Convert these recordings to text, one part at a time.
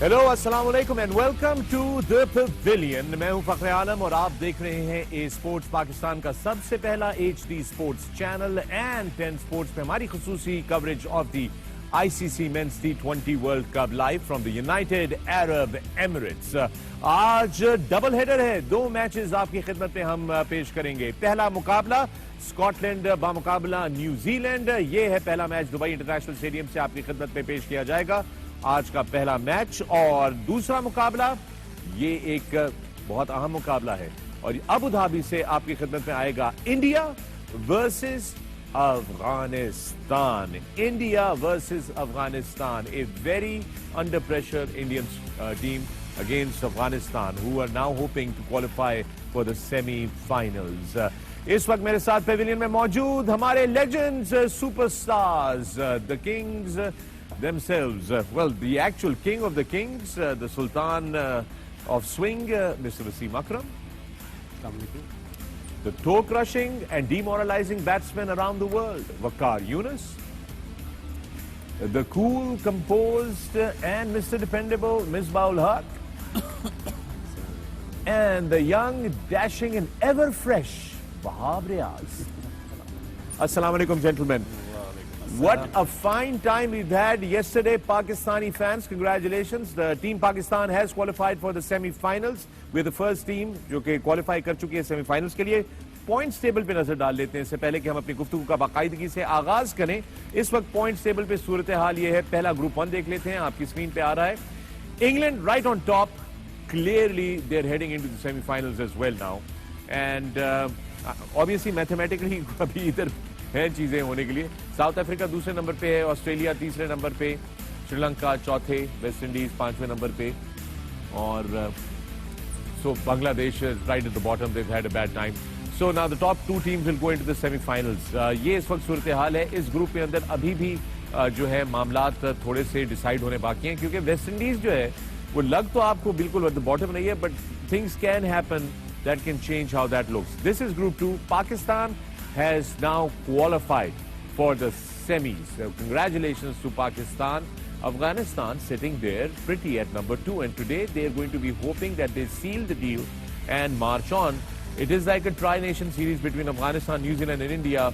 Hello, अस्सलाम वालेकुम and welcome to the pavilion. मैं हूं फखरे आलम और आप देख रहे हैं ए स्पोर्ट्स पाकिस्तान का सबसे पहला HD sports channel and 10 sports पे हमारी खुसूसी coverage of the ICC men's T20 world cup live from the United Arab Emirates. आज डबल हेडर है, 2 मैचेस आपकी खिदमत में हम पेश करेंगे। पहला मुकाबला स्कॉटलैंड बामुकाबला न्यूजीलैंड, ये है पहला मैच दुबई इंटरनेशनल स्टेडियम से आपकी खिदमत में पेश किया जाएगा आज का पहला मैच। और दूसरा मुकाबला ये एक बहुत अहम मुकाबला है और अबू धाबी से आपकी खिदमत में आएगा India versus Afghanistan. India versus Afghanistan, a very under pressure Indian team against Afghanistan who are now hoping to qualify for the semifinals. इस वक्त मेरे साथ पेविलियन में मौजूद हमारे legends, superstars, the kings themselves. Well, the actual king of the kings, the Sultan of swing, Mr. Wasim Akram. The toe-crushing and demoralizing batsmen around the world, Waqar Younis. The cool, composed and Mr. Dependable, Misbah-ul Haq. And the young, dashing and ever-fresh Wahab Riaz. Assalamu alaikum, gentlemen. What a fine time we've had yesterday, Pakistani fans. Congratulations. The team Pakistan has qualified for the semi-finals. We're the first team जो कि qualify कर चुकी है semi-finals के लिए। Points table पे नजर डाल लेते हैं इससे पहले कि हम अपनी गुफ्तगू का बाकायदगी से आगाज करें। इस वक्त points table पे सूरत हाल ये है। पहला ग्रुप 1 देख लेते हैं, आपकी स्क्रीन पे आ रहा है। England right on top. Clearly they're heading into the semi-finals as well now. And obviously mathematically अभी इधर है चीजें होने के लिए। साउथ अफ्रीका दूसरे नंबर पे है, ऑस्ट्रेलिया तीसरे नंबर पे, श्रीलंका चौथे, वेस्ट इंडीज 5वें नंबर पे और so Bangladesh right at the bottom, they had a bad time. So now the top 2 teams will go into the semifinals. ये इस वक्त सूरत हाल है। इस ग्रुप के अंदर अभी भी जो है मामलात थोड़े से डिसाइड होने बाकी हैं क्योंकि वेस्ट इंडीज जो है वो लग तो आपको बिल्कुल एट द बॉटम नहीं है, but things can happen that can change how that looks. This is group 2। Pakistan has now qualified for the semis. So congratulations to Pakistan. Afghanistan sitting there pretty at number 2, and today they are going to be hoping that they seal the deal and march on. It is like a tri-nation series between Afghanistan, New Zealand and India,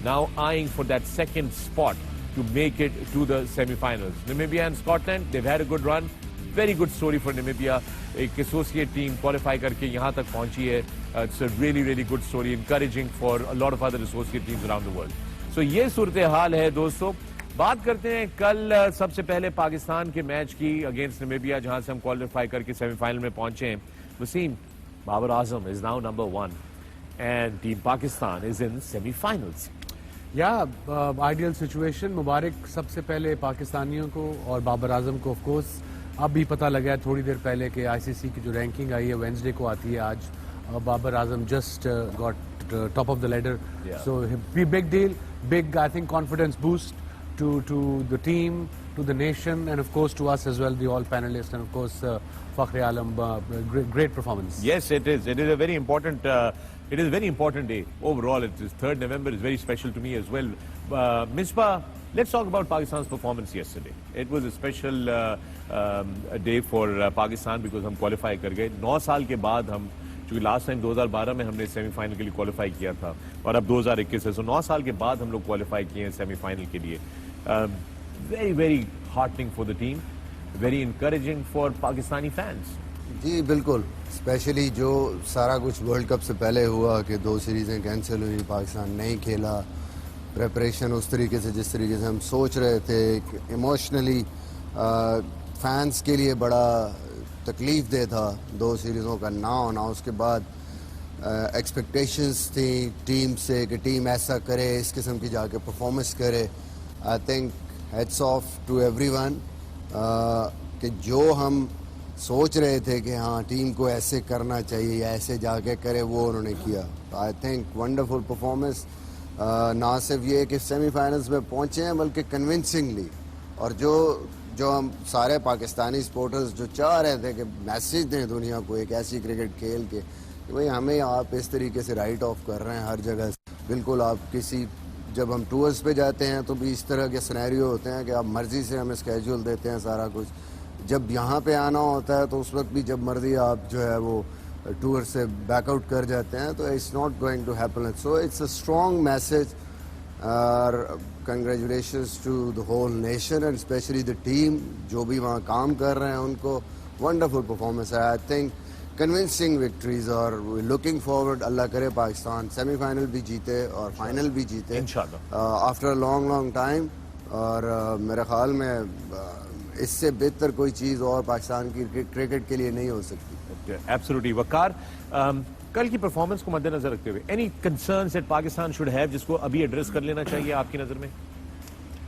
now eyeing for that second spot to make it to the semi-finals. Namibia and Scotland, they've had a good run. Very good story for Namibia. एक associate team qualify करके यहाँ तक पहुंची है। It's a really really good story, encouraging for a lot of other associate teams around the world. So ये सूरत हाल है दोस्तों। बात करते हैं कल सबसे पहले पाकिस्तान के मैच की अगेंस्ट नामीबिया, जहां से हम क्वालिफाई करके सेमीफाइनल में पहुंचे हैं। Wasim, Babar Azam is now number 1 and team Pakistan is in semifinals. Ideal situation. मुबारक सबसे पहले पाकिस्तानियों को और बाबर आजम को। ऑफ कोर्स अब भी पता लगा है थोड़ी देर पहले कि ICC की जो रैंकिंग आई है वेंसडे को आती है आज। Babar Azam just got top of the ladder, so big deal, big I think confidence boost to the team, to the nation, and of course to us as well, the all panelists, and of course Fakhri Alam, great performance. Yes, it is. It is a very important. It is a very important day overall. It is 3rd November. Is very special to me as well. Misbah, let's talk about Pakistan's performance yesterday. It was a special day for Pakistan because हम qualify कर गए 9 साल के बाद। हम क्योंकि last time 2012 में हमने सेमीफाइनल के लिए क्वालिफाई किया था और अब 2021 है, सो 9 साल के बाद हम लोग क्वालिफाई किए हैं सेमीफाइनल के लिए। Very very heartening for the team, very encouraging for Pakistani fans. जी बिल्कुल, स्पेशली जो सारा कुछ वर्ल्ड कप से पहले हुआ कि 2 सीरीज़ें कैंसिल हुई, पाकिस्तान नहीं खेला, प्रेपरेशन उस तरीके से जिस तरीके से हम सोच रहे थे, इमोशनली फैंस के लिए बड़ा तकलीफ दे था 2 सीरीज़ों का ना होना। उसके बाद एक्सपेक्टेशंस थी टीम से कि टीम ऐसा करे, इस किस्म की जाके परफॉर्मेंस करे। I think hats off to everyone कि जो हम सोच रहे थे कि हाँ टीम को ऐसे करना चाहिए या ऐसे जाके करे, वो उन्होंने किया। I think wonderful performance. ना सिर्फ ये कि सेमीफाइनल्स में पहुँचे हैं बल्कि कन्विंसिंगली। और जो हम सारे पाकिस्तानी सपोर्टर्स जो चाह रहे थे कि मैसेज दें दुनिया को एक ऐसी क्रिकेट खेल के कि भाई हमें आप इस तरीके से राइट ऑफ कर रहे हैं हर जगह। बिल्कुल, आप किसी जब हम टूर्स पे जाते हैं तो भी इस तरह के सिनेरियो होते हैं कि आप मर्जी से हमें स्केड्यूल देते हैं सारा कुछ, जब यहाँ पे आना होता है तो उस वक्त भी जब मर्जी आप जो है वो टूर से बैकआउट कर जाते हैं, तो it's not going to happen. So it's a strong message और congratulations to the whole nation and specially the team जो भी वहाँ काम कर रहे हैं उनको. वंडरफुल परफॉर्मेंस है. आई थिंक कन्विंसिंग विक्ट्रीज और लुकिंग फॉरवर्ड. अल्लाह करे पाकिस्तान सेमीफाइनल भी जीते और फाइनल भी जीते इंशाल्लाह आफ्टर अ लॉन्ग टाइम. और मेरे ख्याल में इससे बेहतर कोई चीज़ और पाकिस्तान की क्रिकेट के लिए नहीं हो सकती. एब्सोल्युटली. वकार, कल की परफॉर्मेंस को मद्देनजर रखते हुए any concerns that Pakistan should have जिसको अभी एड्रेस कर लेना चाहिए आपकी नजर में?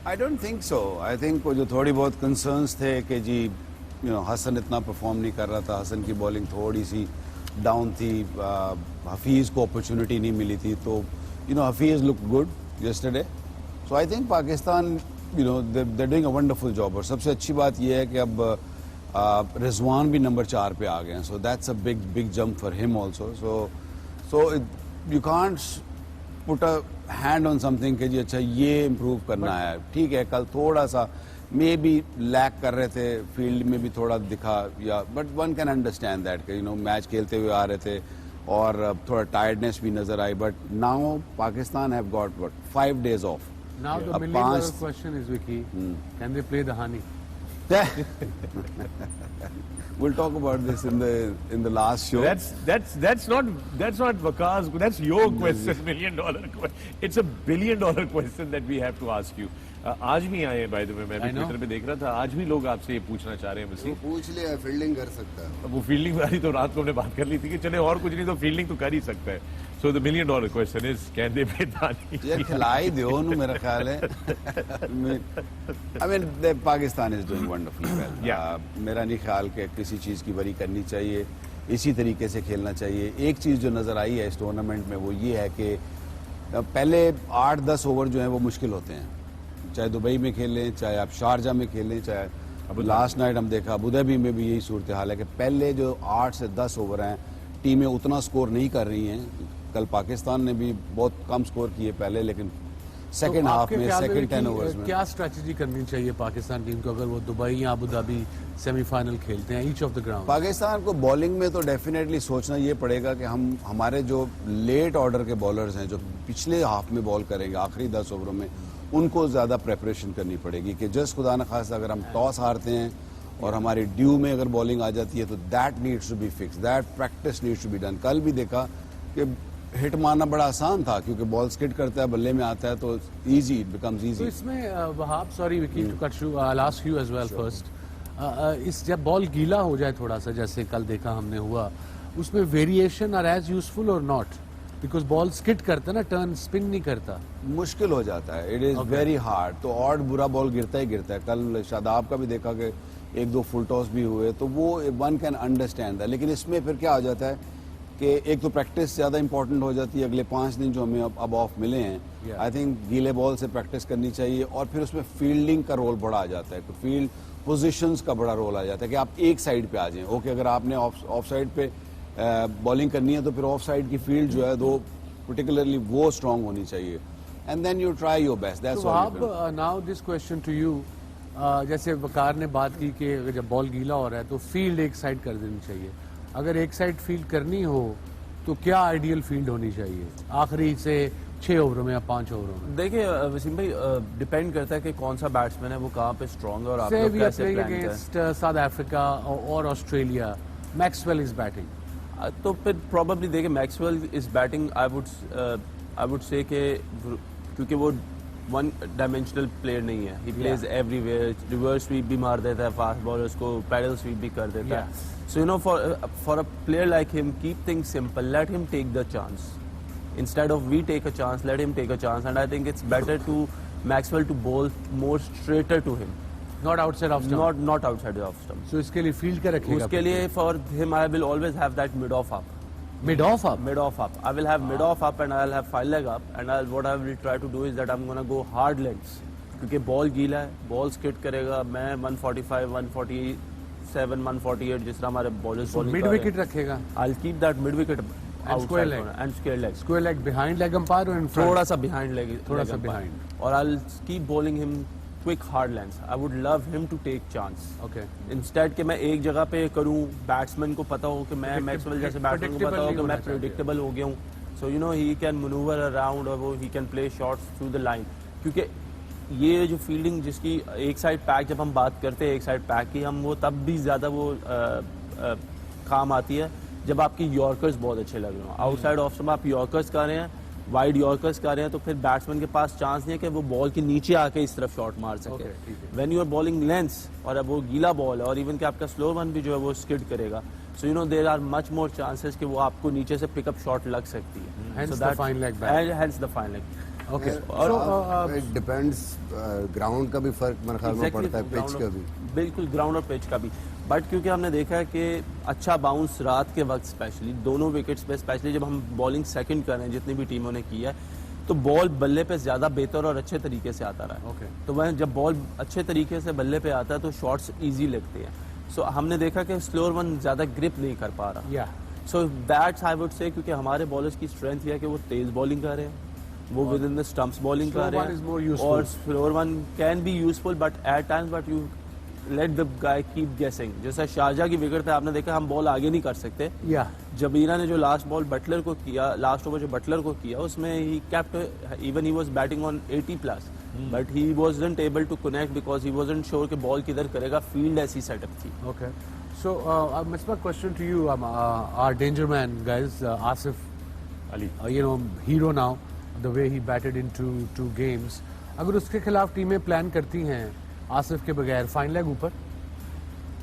I don't think so. I think वो जो थोड़ी बहुत कंसर्न्स थे कि जी हसन इतना परफॉर्म नहीं कर रहा था, हसन की बॉलिंग थोड़ी सी डाउन थी, हफीज़ को अपॉर्चुनिटी नहीं मिली थी, तो Hafeez look good yesterday. So I think Pakistan they're doing a wonderful job. और सबसे अच्छी बात यह है कि अब रिजवान भी नंबर 4 पे आ गए हैं. So that's a big jump for him also. So you can't put a hand on something कि जी अच्छा ये इम्प्रूव करना है. ठीक है, कल थोड़ा सा मे बी लैक कर रहे थे, फील्ड में भी थोड़ा दिखा, या but one can understand that कि मैच खेलते हुए आ रहे थे और थोड़ा टायर्डनेस भी नजर आई. But now Pakistan have got 5 days off. Now the million-dollar question is, Vicky, can they play the honey? We'll talk about this in the last show. That's not Wakar's. That's your question, $1 million question. It's $1 billion question that we have to ask you. आज भी आए by the way, मैं भी Twitter पे देख रहा था, आज भी लोग आपसे ये पूछना चाह रहे हैं. वो पूछ लिया फील्डिंग कर सकता है. वो फील्डिंग वाली तो रात को हमने बात कर ली थी कि चले और कुछ नहीं तो फील्डिंग तो कर ही सकता है. So the $1 million question is, can they play Dhani? ये खिलाई दो नु मेरा ख्याल है. I mean Pakistan is doing wonderfully well. मेरा नहीं ख्याल कि किसी चीज की वरी करनी चाहिए, इसी तरीके से खेलना चाहिए. एक चीज जो नजर आई है इस टूर्नामेंट में वो ये है कि पहले 8-10 ओवर जो है वो मुश्किल होते हैं, चाहे दुबई में खेलें, चाहे आप शारजा में खेलें, चाहे अब लास्ट नाइट हम देखा अबू धाबी में भी यही सूरत हाल है कि पहले जो 8 से 10 ओवर हैं टीमें उतना स्कोर नहीं कर रही हैं. कल पाकिस्तान ने भी बहुत कम स्कोर किए पहले, लेकिन सेकंड हाफ में सेकंड 10 ओवर्स में क्या स्ट्रेटजी करनी चाहिए पाकिस्तान टीम को अगर वो दुबई या अबू धाबी सेमीफाइनल खेलते हैं each of the ground? Pakistan को बॉलिंग में तो डेफिनेटली सोचना ये पड़ेगा कि हमारे जो लेट ऑर्डर के बॉलर्स हैं जो पिछले हाफ में बॉल करेंगे आखिरी 10 ओवरों में, उनको ज़्यादा प्रेपरेशन करनी पड़ेगी कि जस्ट खुदा न खास्ता अगर हम टॉस हारते हैं और हमारी ड्यू में अगर बॉलिंग आ जाती है तो that needs to be fix, that practice needs to be done. कल भी देखा कि हिट मारना बड़ा आसान था क्योंकि बॉल स्किड करता है, बल्ले में आता है तो इजी, इट बिकम्स इजी. तो इसमें Wahab, sorry Vicky to cut you, I ask you as well first, इस जब बॉल गीला हो जाए थोड़ा सा जैसे कल देखा हमने हुआ, उसमें वेरिएशन आर एज यूजफुल और नॉट? बिकॉज बॉल स्किड करता है ना, टर्न स्पिन नहीं करता, मुश्किल हो जाता है. It is very hard. तो और बुरा बॉल गिरता ही गिरता है. कल शादाब का भी देखा कि 1-2 फुल टॉस भी हुए, तो वो वन कैन अंडरस्टैंड दैट. लेकिन इसमें फिर क्या हो जाता है कि एक तो प्रैक्टिस ज़्यादा इंपॉर्टेंट हो जाती है. अगले 5 दिन जो हमें अब ऑफ मिले हैं, आई थिंक गीले बॉल से प्रैक्टिस करनी चाहिए. और फिर उसमें फील्डिंग का रोल बड़ा आ जाता है, तो फील्ड पोजीशंस का बड़ा रोल आ जाता है कि आप एक साइड पे आ जाएं. ओके, अगर आपने ऑफ साइड पे बॉलिंग करनी है तो फिर ऑफ साइड की फील्ड जो है दो पर्टिकुलरली वो स्ट्रांग होनी चाहिए. And then you try your best. That's all. Now this question to you, जैसे वकार ने बात की कि अगर जब बॉल गीला हो रहा है तो फील्ड एक साइड कर देनी चाहिए. अगर एक साइड फील्ड करनी हो तो क्या आइडियल फील्ड होनी चाहिए आखिरी से 6 ओवरों में या 5 ओवरों में? देखिए वसीम भाई, डिपेंड करता है कि कौन सा बैट्समैन है, वो कहाँ पे स्ट्रांग है और आप लोग कैसे प्लान करें. अगेंस्ट साउथ अफ्रीका और ऑस्ट्रेलिया, मैक्सवेल इज बैटिंग, तो फिर प्रोबेबली देखिए Maxwell is batting. I would say कि क्योंकि वो वन डायमेंशनल प्लेयर नहीं है, he plays everywhere. Reverse sweep भी मार देता है फास्ट बॉलर्स को, पैडल स्वीप भी कर देता है. So for a player like him, keep things simple. Let him take the chance. Instead of we take a chance, let him take a chance. And I think it's better to Maxwell to bowl more straighter to him. Not outside of stump. Not outside of stump. So इसके लिए field का रखेगा? उसके लिए for him, I will always have that mid off up. Mid off up. Mid off up. I will have mid off up and I'll have 5 leg up. And what I will try to do is that I'm gonna go hard legs. क्योंकि ball गीला है, ball skid करेगा. मैं 145, 147, 148 जिस तरह हमारे bowlers bowling mid wicket रखेगा. I'll keep that mid wicket And square leg. and square leg. Square leg behind leg umpire or in front? थोड़ा सा behind leg. थोड़ा सा behind. और I'll keep bowling him quick hard length, I would love him to take chance. Okay instead कि मैं एक जगह पे करूं, बैट्समैन को पता हो कि मैं मैक्सवेल जैसे बैट्समैन को पता हो कि मैं प्रेडिक्टेबल हो गया हूं, सो you no he can manoeuvre around और वो he can play shots through the line. क्योंकि ये जो फील्डिंग जिसकी एक साइड पैक, जब हम बात करते हैं एक साइड पैक की, हम वो तब भी ज़्यादा वो काम आती है जब आपकी यॉर्कर्स बहुत अच्छे लग रहे हो। आउटसाइड ऑफ स्टंप आप यॉर्कर्स कर रहे हैं, वाइड यॉर्कर्स कर रहे हैं, तो फिर बैट्समैन के पास चांस नहीं है कि वो बॉल के नीचे आके इस तरफ शॉट मार सके। When you are bowling lengths और अब वो गीला बॉल है और इवन कि आपका स्लो वन भी जो है वो स्किड करेगा, so you know there are much more chances कि वो आपको नीचे से पिकअप शॉट लग सकती है। Hence the fine leg bat. Hence the fine leg. Okay it depends, ground का भी फर्क मेरे ख्याल में पड़ता है, पिच का भी। बिल्कुल, ग्राउंड और पिच का भी। बट क्योंकि हमने देखा है कि अच्छा बाउंस रात के वक्त स्पेशली दोनों विकेट्स पे, स्पेशली जब हम बॉलिंग सेकंड कर रहे हैं जितनी भी टीमों ने की है, तो बॉल बल्ले पे ज़्यादा बेहतर और अच्छे तरीके से आता रहा है। Okay. तो वह जब बॉल अच्छे तरीके से बल्ले पे आता है तो शॉट्स ईजी लगते हैं। सो हमने देखा कि स्लोअर वन ज़्यादा ग्रिप नहीं कर पा रहा। या so that's I would say, क्योंकि हमारे बॉलर्स की स्ट्रेंथ यह है कि वो तेज बॉलिंग कर रहे हैं, वो with in the stumps bowling कर रहे one is more हैं, useful. और slower one can be useful but at times, but you let the guy keep गेसिंग। जैसा शारजा की विकेट पे आपने देखा हम बॉल आगे नहीं कर सकते। या जबीरा ने जो लास्ट बॉल बटलर को किया, लास्ट ओवर जो बटलर को किया, उसमें ही kept, even he was batting on 80+, but he wasn't able to connect because he wasn't sure कि बॉल किधर करेगा, फील्ड ऐसी सेटअप थी। Okay. So, Misbah, question to you. Our danger man, guys, Asif Ali. You know, hero now, the way he batted in two games. अगर उसके खिलाफ टीमें plan करती हैं आसिफ के बगैर, फाइन लेग ऊपर,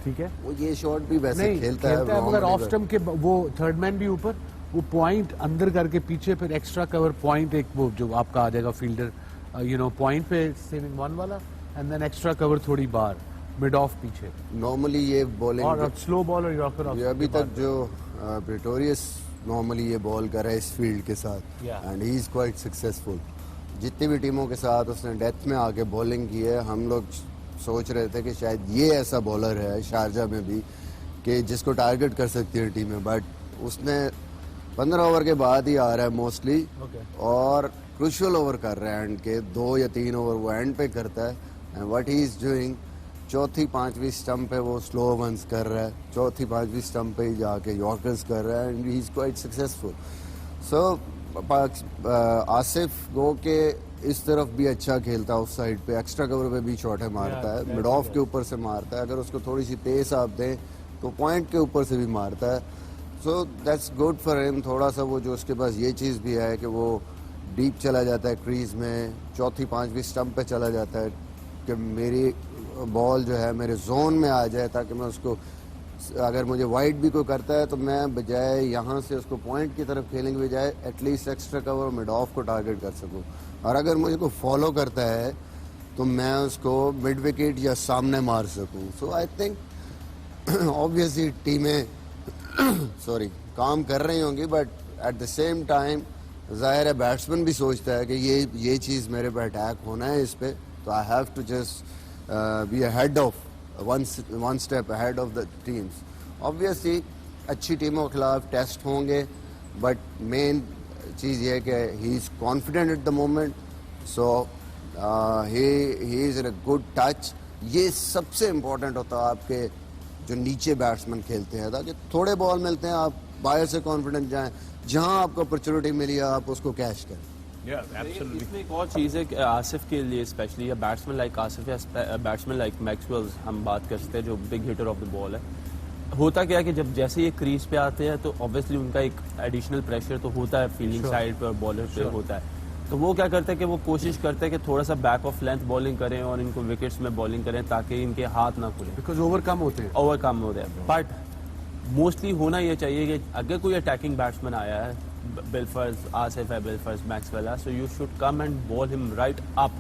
ठीक है? वो ये शॉट भी वैसे नहीं खेलता है मगर ऑफ स्टंप के वो थर्ड मैन भी ऊपर, वो पॉइंट अंदर करके पीछे फिर एक्स्ट्रा कवर पॉइंट, एक वो जो आपका आ जाएगा फील्डर, यू नो, पॉइंट पे सेविंग वन वाला, एंड देन एक्स्ट्रा कवर थोड़ी बार मिड ऑफ पीछे, नॉर्मली ये बॉलिंग और स्लो बॉल और यॉर्कर ये अभी तक जो प्रेटोरियस नॉर्मली ये बॉल कर रहा है इस फील्ड के साथ, Yeah. And he is quite successful. जितनी भी टीमों के साथ उसने डेथ में आके बॉलिंग की है, हम लोग सोच रहे थे कि शायद ये ऐसा बॉलर है शारजा में भी कि जिसको टारगेट कर सकती है टीमें, बट उसने 15 ओवर के बाद ही आ रहा है मोस्टली, और क्रूशियल ओवर कर रहा है एंड के 2 या 3 ओवर वो एंड पे करता है, and what he is doing, चौथी पांचवी स्टंप पे वो स्लो वंस कर रहा है, चौथी पांचवी स्टंप पे ही जाके यॉर्कर्स कर रहा है, and he is quite successful. So Asif गो के इस तरफ भी अच्छा खेलता है, उस साइड पे एक्स्ट्रा कवर पे भी शॉट मारता है, मिड ऑफ के ऊपर से मारता है, अगर उसको थोड़ी सी तेज आप दें तो पॉइंट के ऊपर से भी मारता है। So that's good for him. थोड़ा सा वो जो उसके पास ये चीज़ भी है कि वो डीप चला जाता है क्रीज में, चौथी पांचवी स्टंप पे चला जाता है कि मेरी बॉल जो है मेरे जोन में आ जाए, ताकि मैं उसको, अगर मुझे वाइड भी कोई करता है तो मैं बजाय यहाँ से उसको पॉइंट की तरफ खेलने के बजाय at least extra cover mid of को टारगेट कर सकूँ, और अगर मुझे को फॉलो करता है तो मैं उसको मिड विकेट या सामने मार सकूँ। सो आई थिंक ऑब्वियसली टीमें सॉरी काम कर रही होंगी, but at the same time जाहिर है बैट्समैन भी सोचता है कि ये चीज़ मेरे पे अटैक होना है इस पे, तो I have to just be ahead of one step ahead of the teams. Obviously अच्छी टीमों के खिलाफ टेस्ट होंगे, बट मेन चीज़ ये है कि he is confident eight the moment, so he is in a good touch. ये सबसे इम्पोर्टेंट होता है आपके जो नीचे बैट्समैन खेलते हैं, ताकि थोड़े बॉल मिलते हैं आप बाहर से कॉन्फिडेंट जाएं, जहां आपको अपॉर्चुनिटी मिली है आप उसको कैच करें। Yeah, absolutely. इसमें एक और चीज़ है कि आसिफ के लिए स्पेशली, या बैट्समैन लाइक आसिफ या बैट्समैन लाइक मैक्सवेल हम बात कर सकते हैं जो big hitter of the ball है, होता क्या है कि जब जैसे ये क्रीज पे आते हैं तो ऑब्वियसली उनका एक एडिशनल प्रेशर तो होता है फील्डिंग साइड पे और बॉलर पे होता है, तो वो क्या करते हैं कि वो कोशिश करते हैं कि थोड़ा सा बैक ऑफ लेंथ बॉलिंग करें और इनको विकेट्स में बॉलिंग करें ताकि इनके हाथ ना खुलें, बिकॉज ओवर कम होते हैं। ओवर कम हो रहे हैं। बट मोस्टली होना ये चाहिए कि अगर कोई अटैकिंग बैट्समैन आया है, बिलफर्स आसिफ है, बिलफर्स मैक्सवेल है, so you should come and bowl him right up,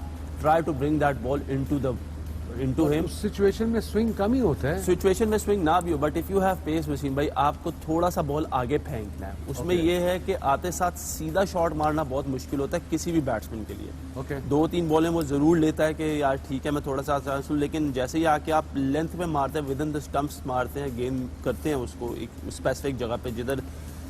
try to bring that ball into him. Situation में स्विंग कम ही होता है, सिचुएशन में स्विंग ना भी हो, but if you have pace Wasim भाई, आपको थोड़ा सा बॉल आगे फेंकना है। उसमें ये है कि आते साथ सीधा शॉट मारना बहुत मुश्किल होता है किसी भी बैट्समैन के लिए। ओके 2-3 बॉलें वो जरूर लेता है कि यार ठीक है मैं थोड़ा सा चांस लूं, लेकिन जैसे ही आके आप लेंथ में मारते हैं, विद इन द स्टंप्स मारते हैं, गेंद करते हैं उसको एक स्पेसिफिक जगह पे जिधर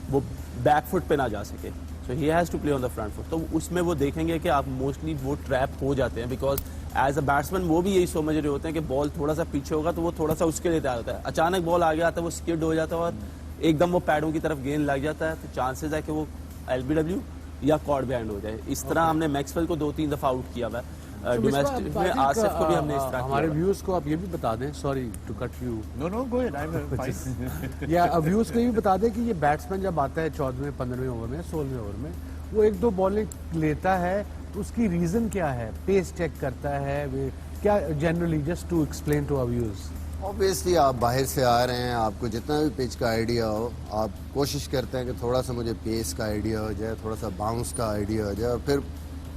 वो बैक फुट पे ना जा सके, so he has to play on the front foot. तो उसमें वो देखेंगे कि आप मोस्टली वो ट्रैप हो जाते हैं, बिकॉज एज अ बैट्समैन वो भी यही समझ रहे होते हैं कि बॉल थोड़ा सा पीछे होगा तो वो थोड़ा सा उसके लिए तैयार होता है। अचानक बॉल आगे आता है, वो स्किड हो जाता है और एकदम वो पैडों की तरफ गेंद लग जाता है, तो चांसेस है कि वो LBW या कॉर्ड बैंड हो जाए। इस तरह हमने मैक्सवेल को 2-3 दफा आउट किया हुआ है। डोमेस्टिक में आसिफ को भी हमने इस तरह हमारे किया। व्यूज को आप ये भी बता दें, sorry to cut you, No, go ahead. I'm fine. या व्यूज को ये भी बता दें कि ये बैट्समैन जब आता है 14वें 15वें ओवर में 16वें ओवर में, वो 1-2 बॉलिंग लेता है, तो उसकी रीजन क्या है? पेस चेक करता है क्या generally? Just to explain to our views. Obviously आप बाहर से आ रहे हैं, आपको जितना भी पिच का आइडिया हो, आप कोशिश करते हैं कि थोड़ा सा मुझे पेस का आइडिया हो जाए, थोड़ा सा बाउंस का आइडिया हो जाए, और फिर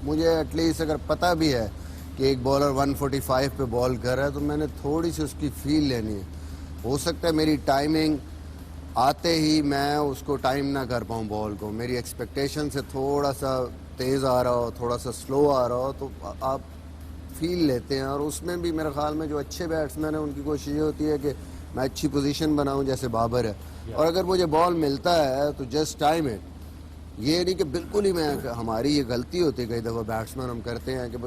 मुझे एटलीस्ट अगर पता भी है कि एक बॉलर 145 पे बॉल कर रहा है, तो मैंने थोड़ी सी उसकी फील लेनी है। हो सकता है मेरी टाइमिंग आते ही मैं उसको टाइम ना कर पाऊँ बॉल को, मेरी एक्सपेक्टेशन से थोड़ा सा तेज़ आ रहा हो, थोड़ा सा स्लो आ रहा हो, तो आप फील लेते हैं। और उसमें भी मेरे ख्याल में जो अच्छे बैट्समैन हैं उनकी कोशिश ये होती है कि मैं अच्छी पोजीशन बनाऊं, जैसे बाबर है, और अगर मुझे बॉल मिलता है तो जस्ट टाइम इट। ये नहीं कि बिल्कुल ही मैं, हमारी ये गलती होती है कई दफ़ा बैट्समैन हम करते हैं कि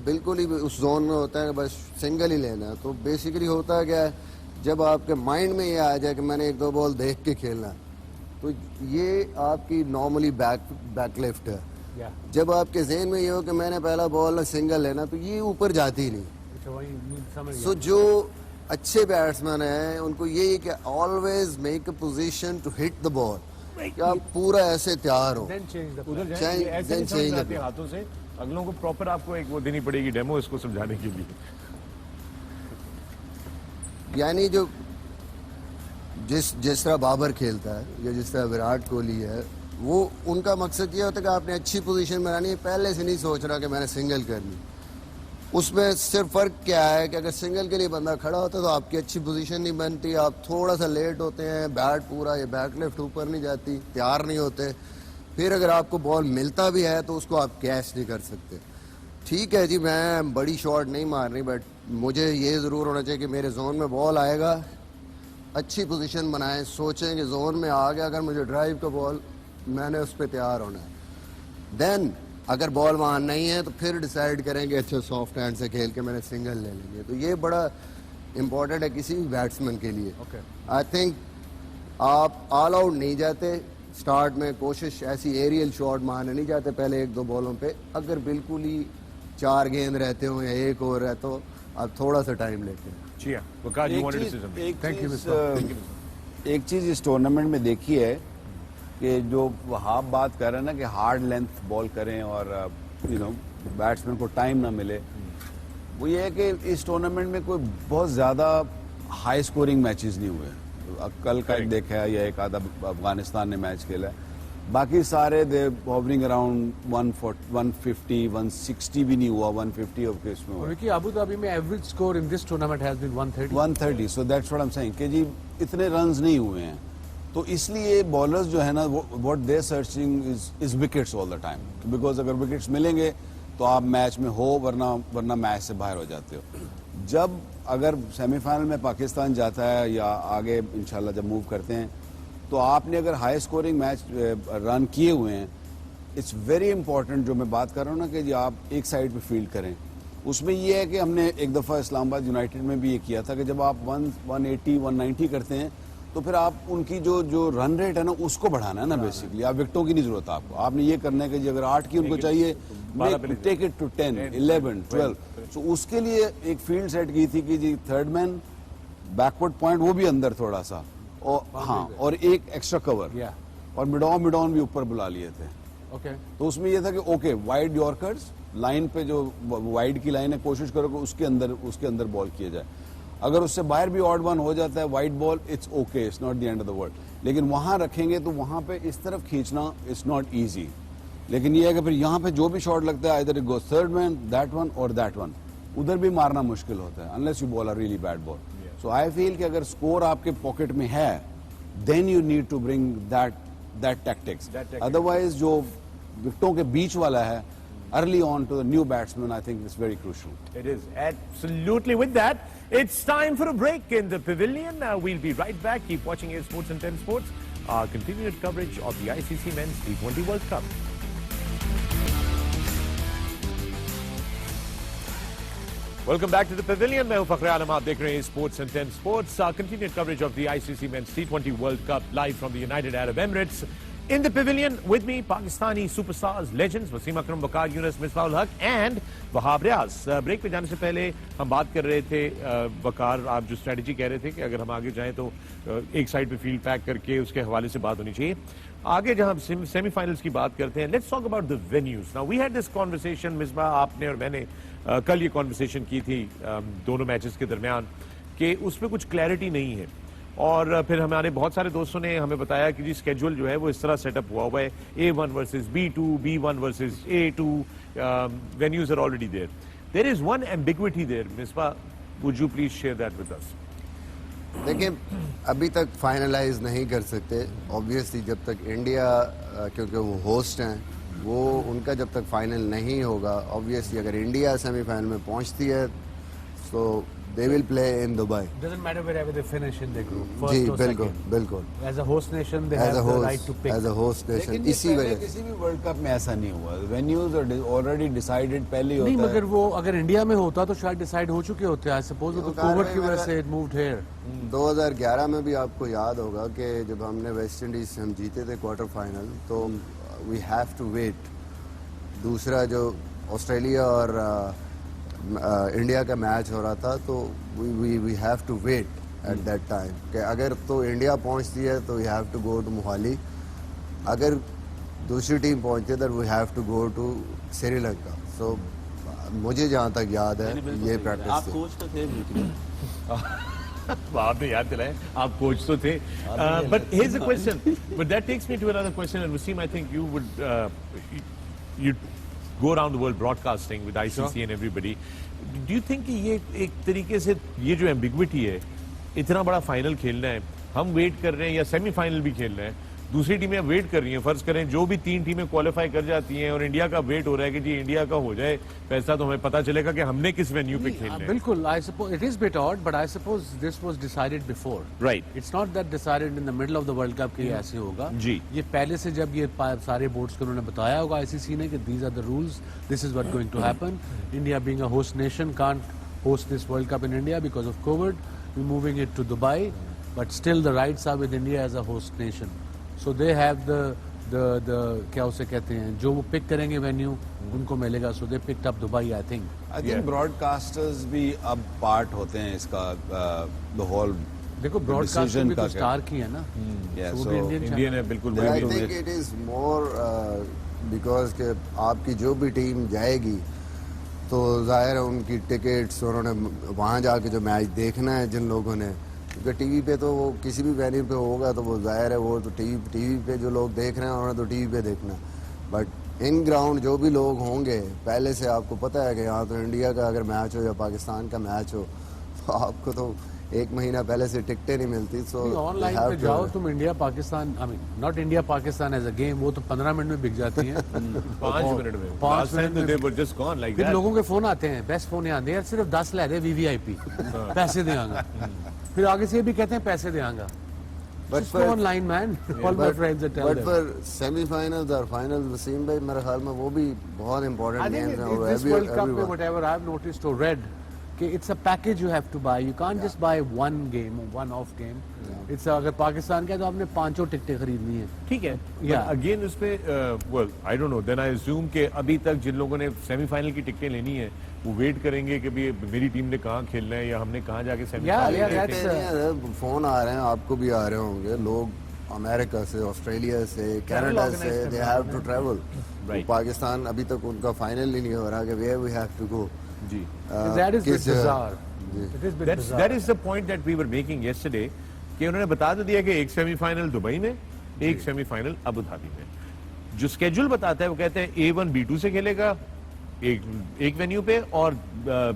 बिल्कुल ही उस जोन में होता है कि बस सिंगल ही लेना है। तो बेसिकली होता है क्या है, जब आपके माइंड में ये आ जाए कि मैंने 1-2 बॉल देख के खेलना है, तो ये आपकी नॉर्मली बैक लेफ्ट है। जब आपके जहन में ये हो कि मैंने पहला बॉल सिंगल लेना, तो ये ऊपर जाती ही नहीं। सो जो अच्छे बैट्समैन हैं उनको यही कि always make a position to hit the ball, कि आप पूरा ऐसे तैयार हो। उधर जाएं, Change- ये ऐसे then नहीं समझ change में आती the- हाथों से। अगलों को प्रॉपर आपको एक वो देनी पड़ेगी डेमो इसको समझाने के लिए। यानी जो जिस तरह बाबर खेलता है या जिस तरह विराट कोहली है, वो उनका मकसद ये होता है कि आपने अच्छी पोजीशन बनानी है, पहले से नहीं सोच रहा कि मैंने सिंगल करनी। उसमें सिर्फ फ़र्क क्या है कि अगर सिंगल के लिए बंदा खड़ा होता है तो आपकी अच्छी पोजीशन नहीं बनती, आप थोड़ा सा लेट होते हैं, बैट पूरा या बैक लेफ्ट ऊपर नहीं जाती, तैयार नहीं होते, फिर अगर आपको बॉल मिलता भी है तो उसको आप कैच नहीं कर सकते। ठीक है जी, मैं बड़ी शॉट नहीं मारनी, बट मुझे ये ज़रूर होना चाहिए कि मेरे जोन में बॉल आएगा, अच्छी पोजीशन बनाएं, सोचें कि जोन में आ गया, अगर मुझे ड्राइव का बॉल, मैंने उस पर तैयार होना है। देन अगर बॉल वहाँ नहीं है तो फिर डिसाइड करेंगे अच्छे सॉफ्ट हैंड से खेल के मैंने सिंगल ले लेंगे। तो ये बड़ा इम्पोर्टेंट है किसी भी बैट्समैन के लिए। आई थिंक आप ऑल आउट नहीं जाते स्टार्ट में, कोशिश ऐसी एरियल शॉट मारने नहीं जाते पहले 1-2 बॉलों पे। अगर बिल्कुल ही 4 गेंद रहते हो या 1 ओवर रहते हो, आप थोड़ा सा टाइम लेते हैं। जी हाँ, वकार, you wanted to say something. एक चीज इस टूर्नामेंट में देखी है कि जो आप बात कर रहे हैं ना कि हार्ड लेंथ बॉल करें और बैट्समैन को टाइम ना मिले, वो ये है कि इस टूर्नामेंट में कोई बहुत ज़्यादा हाई स्कोरिंग मैचेस नहीं हुए। कल का एक देखा है या एक आधा अफगानिस्तान ने मैच खेला है, बाकी सारे दे होवरिंग अराउंड 150 160 भी नहीं हुआ, 150 ऑफ केस में हुआ। क्योंकि अबू धाबी में average score in this tournament has been 130, so that's what I am saying कि जी इतने रन्स नहीं हुए हैं। तो इसलिए बॉलर्स जो है ना, what they searching is wickets all the time, because अगर विकेट्स मिलेंगे तो आप मैच में हो, वरना मैच से बाहर हो जाते हो। जब अगर सेमीफाइनल में पाकिस्तान जाता है या आगे इंशाल्लाह जब मूव करते हैं, तो आपने अगर हाई स्कोरिंग मैच रन किए हुए हैं, इट्स वेरी इंपॉर्टेंट, जो मैं बात कर रहा हूँ ना कि जी आप एक साइड पे फील्ड करें। उसमें ये है कि हमने एक दफ़ा इस्लामाबाद यूनाइटेड में भी ये किया था कि जब आप 180 190 करते हैं तो फिर आप उनकी जो रन रेट है ना उसको बढ़ाना है ना, बेसिकली आप विकेटों की नहीं जरूरत आपको, आपने ये करना है कि जी अगर 8 की उनको चाहिए, टेक इट टू 10 11 12। तो उसके लिए एक फील्ड सेट की थी कि जी थर्ड मैन बैकवर्ड पॉइंट वो भी अंदर थोड़ा सा, और हाँ, और एक एक्स्ट्रा कवर, और मिड ऑन भी ऊपर बुला लिए थे। तो उसमें यह था कि ओके वाइड यॉर्कर्स लाइन पे, जो वाइड की लाइन है, कोशिश करो कि उसके अंदर बॉल किया जाए। अगर उससे बाहर भी ऑड वन हो जाता है wide ball, it's okay, it's not the end of the world. लेकिन वहां रखेंगे तो वहां पे इस तरफ खींचना इट्स नॉट इजी। लेकिन ये है कि फिर यहाँ पे जो भी शॉट लगता है, इधर it goes third man, that one और दैट वन, उधर भी मारना मुश्किल होता है unless you bowl a really bad ball. So I feel कि अगर स्कोर आपके पॉकेट में है, then you need to bring that tactics. Otherwise जो विकेटों के बीच वाला है early on to the new batsman, I think is very crucial. It is absolutely. With that, it's time for a break in the pavilion. We'll be right back. Keep watching A Sports and 10 Sports. Our continued coverage of the ICC Men's T20 World Cup. Welcome back to the Pavilion. मैं हूं फखर आलम, आप देख रहे हैं sports and 10 sports. Continued coverage of the ICC Men's T20 World Cup live from the United Arab Emirates. In the Pavilion with me, Pakistani superstars, legends Wasim Akram, Waqar Yunus, Misbah-ul Haq and Wahab Riaz. Break पे जाने से पहले हम बात कर रहे थे, वकार आप जो स्ट्रेटजी कह रहे थे कि अगर हम आगे जाएं तो एक साइड पे फील्ड पैक करके उसके हवाले से बात होनी चाहिए. आगे जहां हम सेमीफाइनल्स की बात करते हैं, let's talk about the venues. Now we had this conversation, Misbah आपने और मैंने कल ये कॉन्वर्सेशन की थी दोनों मैचेस के दरमियान कि उसमें कुछ क्लैरिटी नहीं है. और फिर हमारे बहुत सारे दोस्तों ने हमें बताया कि जी स्केड्यूल जो है वो इस तरह सेटअप हुआ है, A1 versus B2, B1 versus A2, venues are already there. There is one ambiguity there. Misbah, would you please share that with us? देखिए, अभी तक फाइनलाइज नहीं कर सकते. ऑब्वियसली जब तक इंडिया, क्योंकि वो होस्ट हैं, वो उनका जब तक फाइनल नहीं होगा, ऑब्वियसली अगर इंडिया सेमीफाइनल में पहुंचती है तो they will play in Dubai. Doesn't matter wherever they finish in their group. जी First or बिल्कुल second. बिल्कुल. As a host nation, they as have a the right to host, pick. As a host nation, लेकिन ये इसी पहले वजह किसी भी वर्ल्ड कप में ऐसा नहीं हुआ. वेन्यूज ऑलरेडी डिसाइडेड पहले ही नहीं, होता मगर है. वो अगर इंडिया में होता तो शायद डिसाइड हो चुके होते. आई सपोज वो तो कार कोविड में की वजह मगर- से इट मूव्ड हियर. 2011 में भी आपको याद होगा कि जब हमने वेस्ट इंडीज से हम जीते थे क्वार्टर फाइनल, तो वी हैव टू वेट. दूसरा जो ऑस्ट्रेलिया और इंडिया का मैच हो रहा था, तो we have to wait at that time कि अगर तो इंडिया पहुंचती है तो we have to go to Mohali. अगर दूसरी टीम पहुंचती है तो we have to go to Sri Lanka. So मुझे जहाँ तक याद है ये आप प्रैक्टिस थी. कोच तो थे बिल्कुल. आपने याद दिलाया, आप कोच तो थे. But here's a question. But that takes me to another question. And Wasim, I think you would you go around the world broadcasting with ICC and everybody. Do you think कि ये एक तरीके से ये जो ambiguity है, इतना बड़ा फाइनल खेलना है, हम वेट कर रहे हैं या सेमीफाइनल भी खेलना है, दूसरी टीमें वेट कर रही हैं. फर्ज करें जो भी 3 टीमें क्वालिफाई कर जाती हैं और इंडिया का वेट हो रहा है कि जी इंडिया का हो जाए पैसा, तो हमें पता चलेगा कि हमने किस वेन्यू पे खेलना है. बिल्कुल. I suppose it is bit odd, but I suppose this was decided before. Right. It's not that decided in the middle of the world cup कि ऐसे होगा. जी. ये पहले से जब ये सारे बोर्ड्स को उन्होंने बताया होगा आईसीसी ने कि these are the rules, this is what going to happen. India being a host nation can't host this World Cup in India because of COVID. We're moving it to Dubai, but still the rights are with India as a host nation. So they have the क्या उसे कहते हैं, जो वो pick करेंगे venue उनको मिलेगा. So they picked up Dubai, I think. I think broadcasters भी अब पार्ट होते हैं इसका, द होल देखो ब्रॉडकास्टिंग भी तो स्टार की है ना. Yeah, So वो so भी इंडियन इंडियन है बिल्कुल. आई वही think it is more because के आपकी जो भी टीम जाएगी तो जाहिर है उनकी टिकट्स, उन्होंने वहाँ जाके जो मैच देखना है जिन लोगों ने, क्योंकि टीवी पे तो वो किसी भी वेन्यू पे होगा तो वो जाहिर है वो तो टीवी पे जो लोग देख रहे हैं उन्होंने तो टीवी पे देखना है. बट इन ग्राउंड जो भी लोग होंगे, पहले से आपको पता है कि यहाँ तो इंडिया का अगर मैच हो या पाकिस्तान का मैच हो तो आपको तो 1 महीना पहले से टिकटें नहीं मिलती. सो ऑनलाइन पे जाओ तुम, India Pakistan, I mean not India Pakistan as a game, वो तो 15 मिनट में बिक जाती है. 5 मिनट में. 5 Last time मिनट में they were just gone like फिर that. लोगों के फोन आते हैं, बेस्ट फोन आते हैं, सिर्फ 10 ले दे VVIP, पैसे देंगे. फिर आगे से भी कहते हैं पैसे देंगे. But Just go online, man. All my friends that tell but them. For semifinals और फाइनल्स, वसीम भाई मेरे ख्याल में वो भी बहुत I इंपॉर्टेंट think गेम्स हैं. this World Cup, whatever I've noticed or read, it's a package you have to buy. You can't just buy one game, one off game. It's अगर पाकिस्तान का है तो आपने 5 टिकटें खरीदनी है. ठीक है. Yeah. अगेन उस पे well I don't know, then I assume कि अभी तक जिन लोगों ने सेमीफाइनल की टिकटें लेनी है वो वेट करेंगे कि भी मेरी टीम ने कहाँ खेलना है या हमने कहाँ जाके Yeah, सेमीफाइनल. that's फोन आ रहे हैं, आपको भी आ रहे होंगे. लोग अमेरिका से, ऑस्ट्रेलिया से, कनाडा से, they have to travel. Right. Pakistan अभी तक उनका फाइनल ही नहीं हो रहा कि where we have to go. जी. that is a bit किस जगह? bizarre. Ji. It is a bit bizarre. That is the point that we were making yesterday कि उन्होंने बता तो दिया कि एक सेमीफाइनल दुबई में, एक सेमीफाइनल अबू धाबी में. जो स्केड्यूल बताता है वो कहते हैं A1 B2 से खेलेगा एक वेन्यू पे और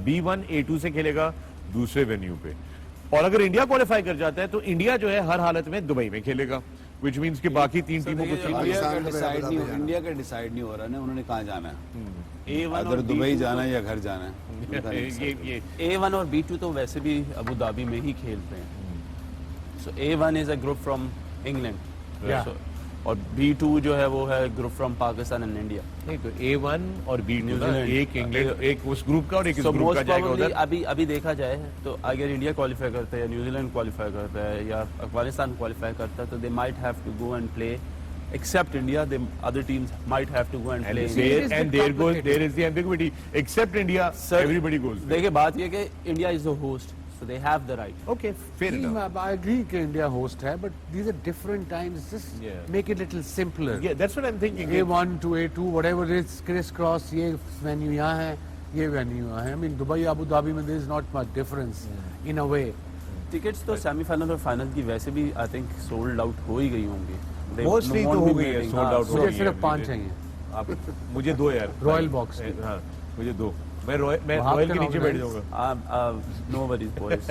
B1 A2 से खेलेगा दूसरे वेन्यू पे. और अगर इंडिया क्वालिफाई कर जाता है तो इंडिया जो है हर हालत में दुबई में खेलेगा, which means कि बाकी 3 टीमों को ठीक इंडिया पाकिस्तान का में डिसाइड अबू नहीं, धाबी जाना. इंडिया का डिसाइड नहीं हो रहा ना उन्होंने कहाँ जाना है. A1 अगर और दुबई B2 जाना है या घर जाना है. ये A1 और B2 तो वैसे भी अबू धाबी में ही खेल रहे हैं. So A1 is a group from England. Yeah. So और B2 जो है वो है group from Pakistan and India. नहीं तो A1 और B2 ना, न्यूजीलैंड। एक इंग्लैंड, एक उस ग्रुप का और एक इस सो ग्रुप का मोस्ट जाएगा प्रोबेबली उधर। अभी देखा जाए तो अगर इंडिया क्वालिफाई करता है या न्यूजीलैंड क्वालिफाई करता है या अफगानिस्तान क्वालिफाई करता है तो they might have to go and play, except India, the other teams might have to go and play. There is the ambiguity. Except India, Sir, everybody goes. देखिए बात ये कि India is the host, so they have the right. Okay, fair enough. I agree कि India host है, but these are different times. Just Yeah. make it little simpler. Yeah, that's what I'm thinking. A1 to A2, whatever it is, criss-cross, ये venue यहाँ है, ये venue यहाँ है. I mean, Dubai, Abu Dhabi में there is not much difference in a way. Tickets तो semifinal और final की वैसे भी आई थिंक सोल्ड आउट हो ही गई होंगी। They Mostly won't तो be हो गई है, waiting. sold हाँ, out हो मुझे गई सिर्फ है, 5 मुझे- चाहिए. आप मुझे 2 यार। Royal box के। हाँ, मुझे 2। मैं वहाँ रॉयल पे के नीचे बैठ organize- जाऊंगा। no worries boys.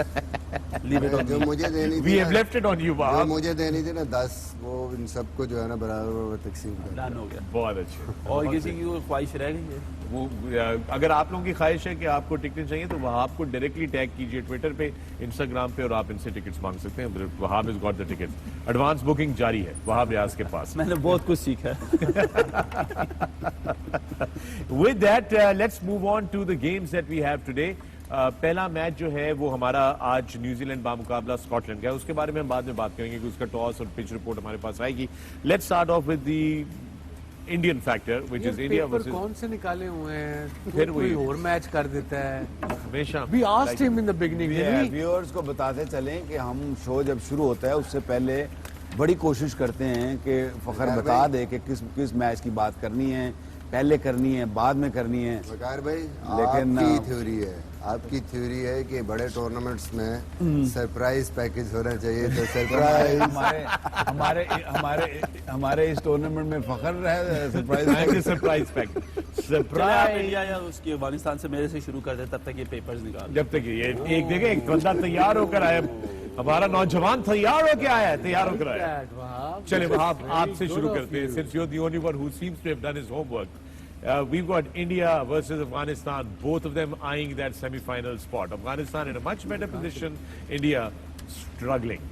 Leave it on जो me. मुझे देनी We थी have ना, left it on you, जो Wahab. मुझे देनी थी ना 10, वो इन सबको जो है ना बराबर तकसीम कर Done हो गया। बहुत अच्छे। और किसी की कोई ख्वाहिश रह गई है? वो अगर आप लोगों की ख्वाहिश है कि आपको टिकट चाहिए तो वहाब को डायरेक्टली टैग कीजिए ट्विटर पे, इंस्टाग्राम पे और आप इनसे टिकट्स मांग सकते हैं। Wahab is got the tickets. Advance booking जारी है वहाब रियाज के पास। मैंने बहुत कुछ सीखा है। With that, let's move on to the games that we have today. पहला मैच जो है वो हमारा आज न्यूजीलैंड बामुकाबला स्कॉटलैंड का है। उसके बारे में हम बाद में बात करेंगे कि उसका टॉस और पिच रिपोर्ट हमारे पास आएगी। Let's start of with the Indian factor which is India paper versus कौन से निकाले हुए हैं? फिर कोई वही। और मैच कर देता है. हमेशा We asked him in the beginning, didn't we? Viewers को बताते चलें कि हम शो जब शुरू होता है उससे पहले बड़ी कोशिश करते हैं कि फखर बता दे कि किस मैच की बात करनी है, पहले करनी है, बाद में करनी है। वकार भाई, लेकिन आपकी थ्योरी है कि बड़े टूर्नामेंट्स में सरप्राइज पैकेज होना चाहिए, तो सरप्राइज हमारे इस टूर्नामेंट में फखर है सरप्राइज सरप्राइज पैक चले आप सरप्राइज। इंडिया या उसकी अफगानिस्तान से मेरे से शुरू कर दे, तब तक ये पेपर्स निकाल। जब तक ये एक देखे एक बंदा तैयार होकर आया, हमारा नौजवान तैयार होकर आया है, तैयार होकर आया। That, Wahab. चले वहाब Very आपसे good शुरू of करते हैं, you. since you're the only one who seems to have done his homework. We've got India versus Afghanistan, both of them eyeing that semi-final spot. Afghanistan in a much better position, India struggling.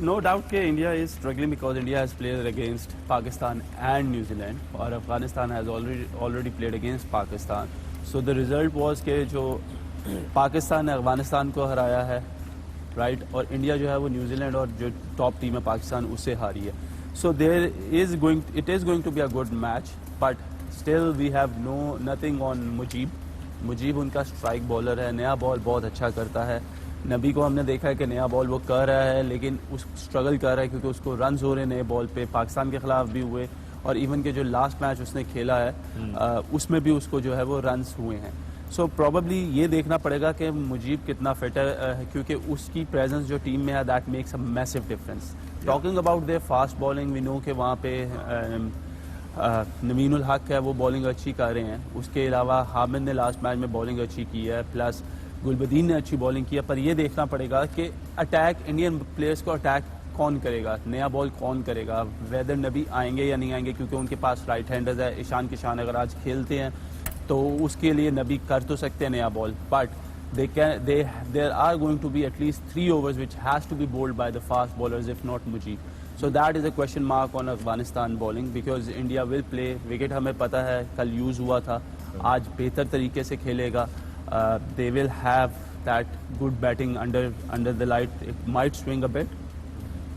No doubt कि India is struggling because India has played against Pakistan and New Zealand और Afghanistan has already played against Pakistan. So the result was कि जो पाकिस्तान ने अफगानिस्तान को हराया है, right, और India जो है वो न्यूजीलैंड और जो टॉप टीम है पाकिस्तान उससे हारी है. So it is going to be a good match, but still we have nothing on Mujib. Mujib उनका स्ट्राइक बॉलर है, नया बॉल बहुत अच्छा करता है. नबी को हमने देखा है कि नया बॉल वो कर रहा है, लेकिन उस स्ट्रगल कर रहा है क्योंकि उसको रन्स हो रहे हैं नए बॉल पे. पाकिस्तान के खिलाफ भी हुए और इवन के जो लास्ट मैच उसने खेला है उसमें भी उसको जो है वो रन्स हुए हैं. सो प्रॉबली ये देखना पड़ेगा कि मुजीब कितना फिट है क्योंकि उसकी प्रेजेंस जो टीम में है that makes a massive difference. Talking about their fast bowling, we know कि वहाँ पे नवीनुल हक है वो बॉलिंग अच्छी कर रहे हैं. उसके अलावा हामिद ने लास्ट मैच में बॉलिंग अच्छी की है, प्लस गुलबदीन ने अच्छी बॉलिंग की है. पर ये देखना पड़ेगा कि अटैक इंडियन प्लेयर्स को अटैक कौन करेगा, नया बॉल कौन करेगा, वेदर नबी आएंगे या नहीं आएंगे क्योंकि उनके पास राइट हैंडर्स है. ईशान किशान अगर आज खेलते हैं तो उसके लिए नबी कर तो सकते हैं नया ball, but there are going to be at least 3 overs which has to be bowled by the fast bowlers if not Mujib. So that is a question mark on Afghanistan bowling because India will play. Wicket हमें पता है कल use हुआ था, आज बेहतर तरीके से खेलेगा. They will have that good batting under the light. It might swing a bit,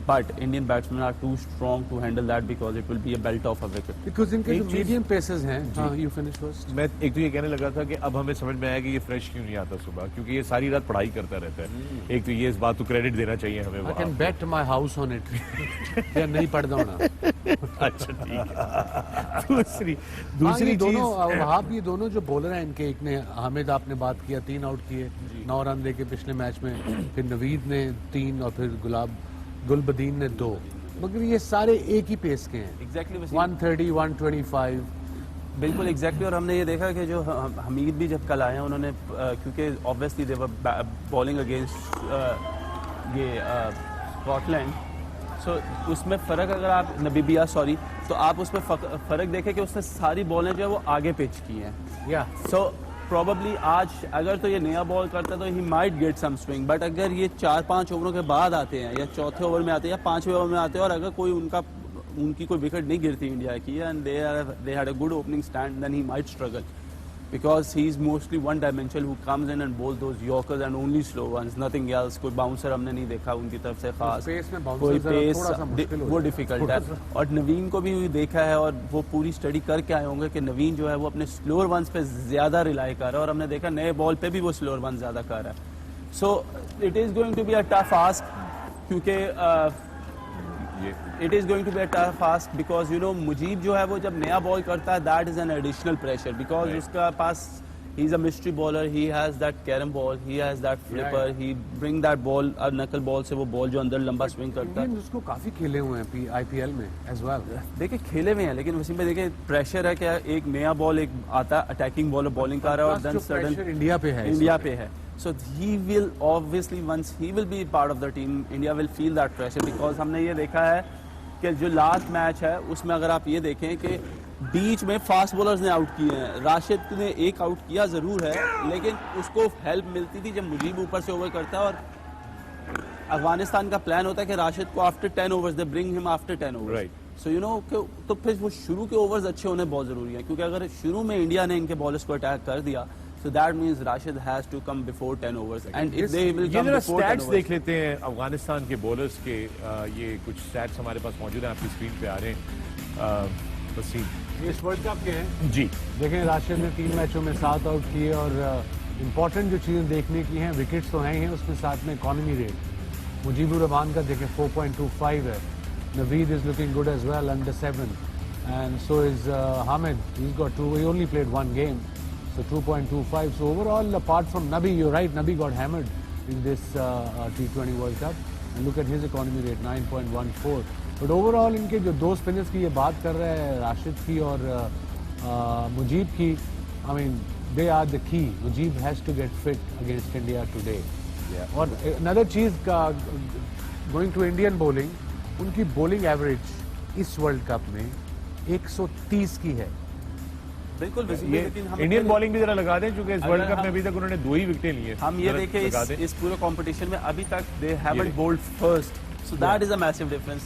but Indian batsmen are too strong to handle that because it will be a belt off a wicket. Because इनके एक जो चीज- medium pieces हैं, हाँ, you finish first. मैं एक तो ये कहने लगा था कि अब हमें समझ में आया कि ये फ्रेश क्यों नहीं आता सुबह, क्योंकि ये सारी रात पढ़ाई करता रहता है. एक तो ये इस बात को क्रेडिट देना चाहिए हमें. I can वहाँ bet my house on it. या नहीं पढ़ता होना. अच्छा ठीक है. दूसरी हाँ, दूसरी ये दोनों चीज वहाब, ये दोनों जो बॉलर हैं इनके, एक ने हामिद आपने बात किया 3 आउट किए, 9 रन देके पिछले मैच में, फिर नवीद ने 3 और फिर गुलबदीन ने 2. मगर ये सारे एक ही पेस के हैं. Exactly वसीम. 130, 125. बिल्कुल एग्जैक्टली. और हमने ये देखा कि जो हमीद भी जब कल आए हैं उन्होंने क्योंकि obviously they were bowling against ये स्कॉटलैंड, सो उसमें फ़र्क अगर आप नबीबिया तो आप उसमें फ़र्क देखें कि उसने सारी बॉलें जो है वो आगे पिच की हैं. या सो प्रॉबली आज अगर तो ये नया बॉल करता है तो he might get some swing, but अगर ये 4-5 ओवरों के बाद आते हैं या चौथे ओवर में आते हैं या 5वें ओवर में आते हैं और अगर कोई उनका उनकी कोई विकेट नहीं गिरती इंडिया की, and they had a good opening stand, then he might struggle because he is mostly one dimensional who comes in and bowls those yorkers and only slow ones, nothing else. कोई bouncer हमने नहीं देखा उनकी तरफ से खास, pace में bouncer कोई जरा pace थोड़ा सा मुश्किल हो वो जाता है। डिफिकल्ट है। और नवीन को भी देखा है और वो पूरी स्टडी करके आए होंगे कि नवीन जो है वो अपने स्लोअर वंस पे ज्यादा रिलाई कर रहा है, और हमने देखा नए बॉल पे भी वो स्लोअर वंस ज्यादा कर रहा है। So it is going to be a tough ask, क्योंकि it is going to be a tough ask because you know Mujeeb जो है वो जब नया बॉल करता है that is an additional pressure, because उसका पास he is a mystery bowler, he has that carom ball, he has that flipper, he bring that ball, knuckle ball से वो बॉल जो अंदर लंबा स्विंग करता है। उसको काफी खेले हुए हैं IPL में as well। देखिए खेले हुए हैं, लेकिन वसीम भाई देखिए प्रेशर है कि एक नया बॉल एक आता है, अटैकिंग बॉलर बॉलिंग कर रहा है और देन सडन इंडिया पे है, इंडिया पे है। So he will obviously once he will be part of the team, India will feel that pressure because हमने ये देखा है कि जो लास्ट मैच है उसमें अगर आप ये देखें कि बीच में फास्ट बॉलर्स ने आउट किए हैं, राशिद ने एक आउट किया जरूर है, लेकिन उसको हेल्प मिलती थी जब मुजीब ऊपर से ओवर करता है, और अफगानिस्तान का प्लान होता है कि राशिद को after 10 overs they bring him after 10 overs, so you no तो फिर वो शुरू के ओवर्स अच्छे होने बहुत जरूरी है, क्योंकि अगर शुरू में इंडिया ने इनके बॉलर्स को अटैक कर दिया so that means Rashid has to come before 10 overs, and if they will come before 10 stats overs, देख लेते हैं अफगानिस्तान के बॉलर्स के। ये कुछ स्टैट्स हमारे पास मौजूद हैं, आपकी स्क्रीन पे आ रहे हैं। वसीम इस वर्ल्ड कप के हैं जी, देखें राशिद ने 3 मैचों में 7 आउट किए, और इम्पोर्टेंट जो चीज़ें देखने की हैं विकेट्स तो हैं ही हैं, उसमें साथ में इकॉनमी रेट मुजीबुर रहमान का देखें 4.25 है, Naveed is looking good as well under 7, and so is Hamid, he got 2, he only played 1 game, so 2.25. So overall, apart from Nabi, you're right, Nabi got hammered in this T20 World Cup, and look at his economy rate 9.14. But overall, इनके जो दो spinners की ये बात कर रहे हैं राशिद की और मुजीब की, I mean they are the key. Mujib has to get fit against India today. और another चीज का going to Indian bowling, उनकी bowling average इस वर्ल्ड कप में 130 की है। बिल्कुल ये इंडियन बॉलिंग भी जरा लगा दें, क्योंकि इस अगर वर्ल्ड कप में हम- अभी तक उन्होंने 2 ही विकेटें ली हैं। हम ये जरा देखें लगा दें। इस पूरे कंपटीशन में अभी तक they haven't bowled first, so that is a massive difference.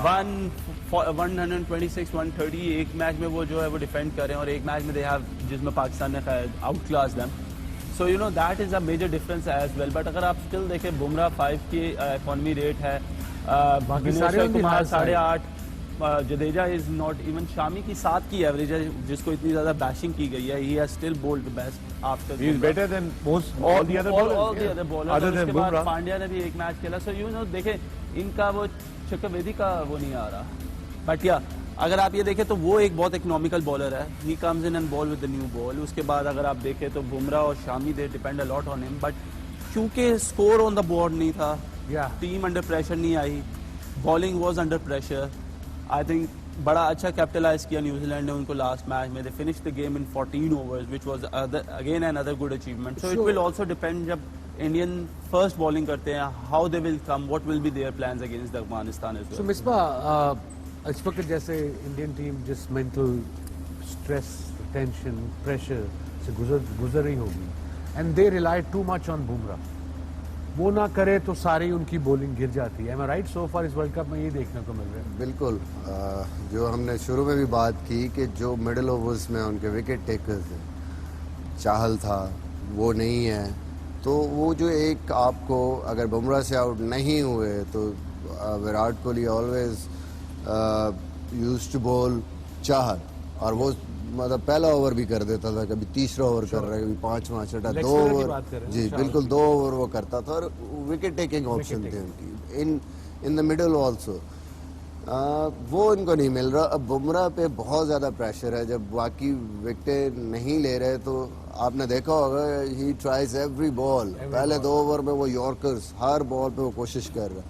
126 130 एक मैच में वो जो है वो डिफेंड कर रहे हैं, और एक मैच में दे हैव जिसमें पाकिस्तान ने outclass them, so you know that is a major difference as well. But अगर आप स्टिल देखें बुमराह 5 की इकोनॉमी रेट है, सारे उनकी कुमार हार सारे। 8.5, Jadeja is not even, Shami की 7 की एवरेज है जिसको इतनी ज्यादा बैशिंग की गई है, he has still bowled best after, He is better than most all the other bowlers. all the other bowlers, Other और than उसके बाद Bumrah. पांड्या ने भी एक मैच खेला, सो यू नो देखें इनका वो चक्रवेदी का वो नहीं आ रहा, बट या अगर आप ये देखें तो वो एक बहुत इकोनॉमिकल बॉलर है, he comes in and bowl with the new ball. उसके बाद अगर आप देखें तो बुमराह और Shami they depend a lot on him, but क्योंकि स्कोर ऑन द बोर्ड नहीं था, टीम अंडर प्रेशर नहीं आई, bowling was under pressure, I think बड़ा अच्छा कैपिटलाइज किया न्यूजीलैंड ने उनको लास्ट मैच में, they finish the game in 14 overs which was again another good achievement. So it will also depend जब इंडियन फर्स्ट बॉलिंग करते हैं, how they will come, what will be their plans against Afghanistan as so well. Misbah इस वक्त जैसे Indian team जिस mental stress, tension, pressure से गुजर रही होगी, and they rely too much on Bumrah, वो ना करे तो सारी उनकी बॉलिंग गिर जाती है। मैं राइट सो फार इस वर्ल्ड कप में ये देखने को मिल रहा है। बिल्कुल जो हमने शुरू में भी बात की कि जो मिडिल ओवर्स में उनके विकेट टेकर थे, चाहल था, वो नहीं है, तो वो जो एक आपको अगर बुमराह से आउट नहीं हुए तो Virat Kohli always used to bowl Chahal, और वो मतलब पहला ओवर भी कर देता था, कभी तीसरा ओवर कर रहा है, कभी 5वां 6वां 2 ओवर, जी बिल्कुल 2 ओवर वो करता था, और विकेट टेकिंग ऑप्शन थे उनकी इन द मिडल ऑल्सो। वो इनको नहीं मिल रहा। अब बुमराह पे बहुत ज़्यादा प्रेशर है, जब बाकी विकेटें नहीं ले रहे तो आपने देखा होगा ही ट्राइज एवरी बॉल, पहले 2 ओवर में वो यॉर्कर्स हर बॉल पे वो कोशिश कर रहा है,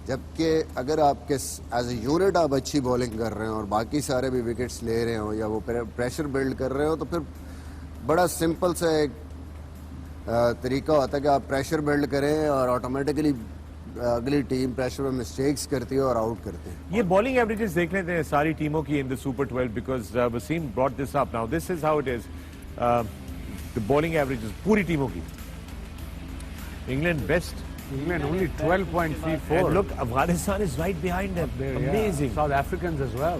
जबकि अगर आपके एज ए यूनिट आप अच्छी बॉलिंग कर रहे हो और बाकी सारे भी विकेट्स ले रहे हो या वो प्रेशर बिल्ड कर रहे हो, तो फिर बड़ा सिंपल सा एक तरीका होता है कि आप प्रेशर बिल्ड करें और ऑटोमेटिकली अगली टीम प्रेशर में मिस्टेक्स करती है और आउट करती है। ये बॉलिंग एवरेजेस देख लेते हैं सारी टीमों की in the super 12 because Waseem brought this up now, this is how it is the bowling averages पूरी टीमों की। England best England only 12.34. And look, Afghanistan is right behind them. There, yeah. Amazing. South Africans as well.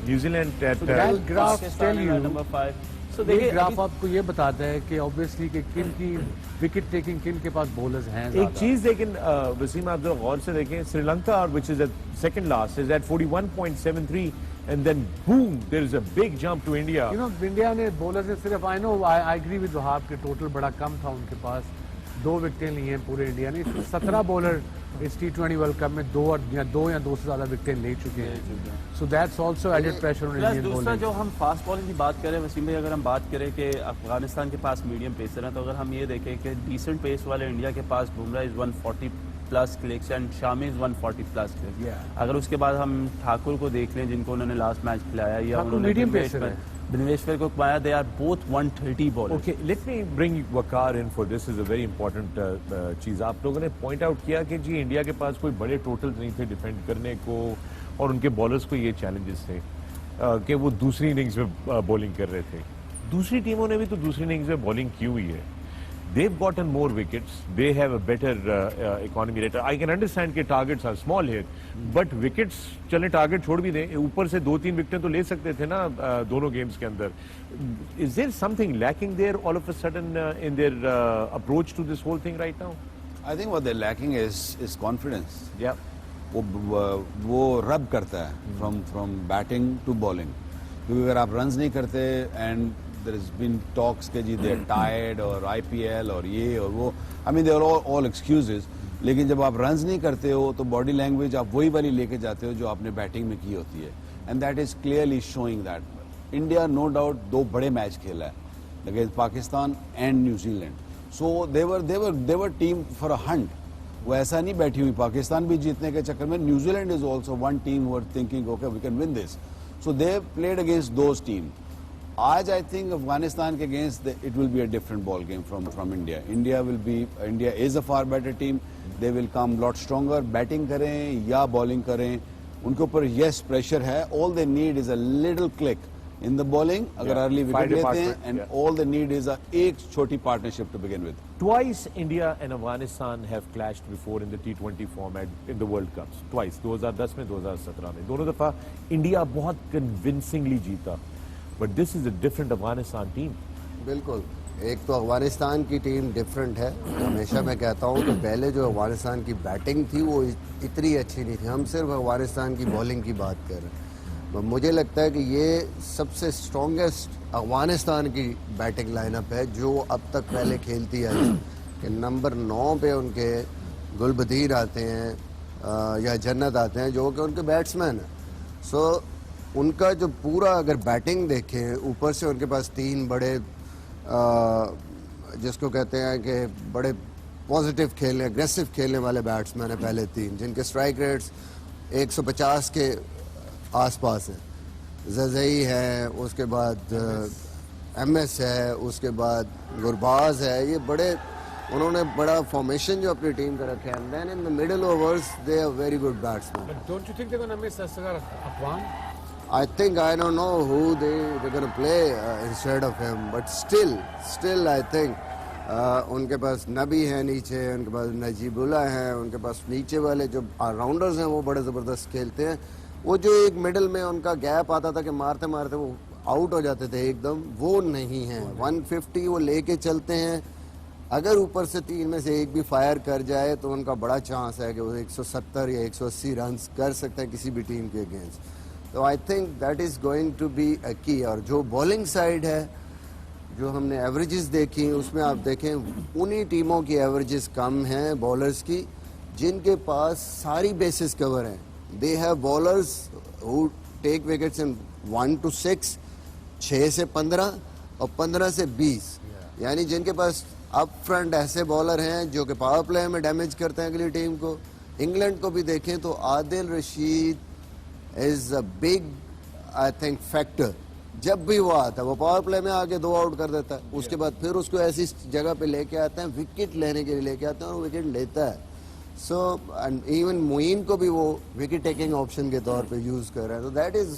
New Zealand at So that graph Pakistan tell is at you- number 5. So ये देखिए graph अभी- आपको ये बताता है कि obviously कि किन की विकेट टेकिंग किन के पास बॉलर्स हैं एक ज़्यादा। चीज लेकिन वसीम आप जरा गौर से देखें Sri Lanka which is at second last is at 41.73 and then boom there is a big jump to India. You know, India ने बॉलर से सिर्फ आई एग्री विद वहाब के टोटल बड़ा कम था उनके पास 2 विकेटें ली हैं पूरे इंडिया ने 17 बॉलर इस T20 वर्ल्ड कप में 2 या 2 से ज्यादा विकेटें ले चुके हैं so that's also added pressure on plus Indian दूसरा बॉलिंग जो हम फास्ट बॉलिंग की बात करें वसीम भाई, अगर हम बात करें कि अफगानिस्तान के पास मीडियम पेसर हैं, तो अगर हम ये देखें कि डिसेंट पेस वाले इंडिया के पास Bumrah is 140 plus clicks and Shami is 140 plus clicks. Yeah. अगर उसके बाद हम ठाकुर को देख लें जिनको उन्होंने लास्ट मैच खिलाया या ठाकुर उन्होंने medium pacer है। दिनेश्वर को पाया, they are both 130 bowler. Okay, let me bring Waqar in for this is a very important चीज। आप लोगों ने पॉइंट आउट किया कि जी इंडिया के पास कोई बड़े टोटल नहीं थे डिफेंड करने को और उनके बॉलर्स को ये चैलेंजेस थे कि वो दूसरी इनिंग्स में बॉलिंग कर रहे थे। दूसरी टीमों ने भी तो दूसरी इनिंग्स में बॉलिंग की हुई है। They've gotten more wickets. They have a better economy rate. I can understand कि targets are small here, but wickets चले target छोड़ भी दें, ऊपर से 2-3 विकेटें तो ले सकते थे ना दोनों गेम्स के अंदर। Is there something lacking there all of a sudden in their approach to this whole thing right now? I think what they're lacking is confidence. Yeah. वो रब करता है from batting to bowling. क्योंकि अगर आप runs नहीं करते and there has been talks कि जी they're tired और IPL और ये और वो, I mean they're all excuses. लेकिन जब आप रन्स नहीं करते हो तो बॉडी लैंग्वेज आप वही वाली लेके जाते हो जो आपने बैटिंग में की होती है, and that is clearly showing that. India no doubt 2 बड़े मैच खेला है against Pakistan and New Zealand, so their team for a hunt. वो ऐसा नहीं बैठी हुई, पाकिस्तान भी जीतने के चक्कर में, New Zealand is also one team who are thinking okay we can win this, so they played against those team. आज आई थिंक अफगानिस्तान के against it will be a different ball game from India. India is a far better team, they will come lot stronger. Batting करें या bowling करें उनके ऊपर yes pressure है, all they need is a little click in the bowling अगर early wicket लेते हैं, and all they need is एक छोटी partnership to begin with. Twice India and Afghanistan have clashed before in the T20 format in the World Cups. Twice, 2010 में, 2017 में। दोनों दफा India बहुत कन्विंसिंगली जीता, but this is a different Afghanistan team. बिल्कुल, एक तो अफगानिस्तान की टीम डिफरेंट है। हमेशा मैं कहता हूँ कि पहले जो अफगानिस्तान की बैटिंग थी वो इतनी अच्छी नहीं थी, हम सिर्फ अफगानिस्तान की बॉलिंग की बात कर रहे हैं। मुझे लगता है कि ये सबसे स्ट्रॉन्गेस्ट अफगानिस्तान की बैटिंग लाइनअप है जो अब तक पहले खेलती आई है। कि नंबर 9 पे उनके गुलबदीन आते हैं या जन्नत आते हैं जो कि उनके बैट्समैन हैं। सो उनका जो पूरा अगर बैटिंग देखें, ऊपर से उनके पास 3 बड़े जिसको कहते हैं कि बड़े पॉजिटिव खेलने, एग्रेसिव खेलने वाले बैट्समैन हैं पहले 3, जिनके स्ट्राइक रेट्स 150 के आसपास है। जज़ई है, उसके बाद MS है, उसके बाद गुरबाज है। ये बड़े उन्होंने बड़ा फॉर्मेशन जो अपनी टीम का रखा है, and then in the middle overs they are very good batsman. But don't you think they're going to miss Asghar Afwan? I think I don't know who they're going to play instead of him, but still I think उनके पास नबी है नीचे, उनके पास नजीबुल्ला है, उनके पास नीचे वाले जो allrounders हैं वो बड़े ज़बरदस्त खेलते हैं। वो जो एक मिडिल में उनका गैप आता था कि मारते मारते वो आउट हो जाते थे एकदम, वो नहीं है। 150 वो लेके चलते हैं, अगर ऊपर से 3 में से एक भी फायर कर जाए तो उनका बड़ा चांस है कि वो 170 या 180 रन कर सकते हैं किसी भी टीम के अगेंस्ट। तो I think that is going to be a key. और जो बॉलिंग साइड है, जो हमने एवरेजेस देखी उसमें आप देखें उन्हीं टीमों की एवरेजेस कम हैं बॉलर्स की जिनके पास सारी बेसिस कवर हैं। They have bowlers who take wickets in 1 to 6, 6 से 15 और 15 से 20, यानी जिनके पास अप फ्रंट ऐसे बॉलर हैं जो कि पावर प्ले में डैमेज करते हैं अगली टीम को। इंग्लैंड को भी देखें तो Adil Rashid is a big I think factor. जब भी वो आता है वो पावर प्ले में आके 2 आउट कर देता है, उसके बाद फिर उसको ऐसी जगह पे लेके आते हैं, विकेट लेने के लिए लेके आते हैं और विकेट लेता है। सो एंड इवन मोइन को भी वो विकेट टेकिंग ऑप्शन के तौर पे यूज कर रहे हैं। तो that is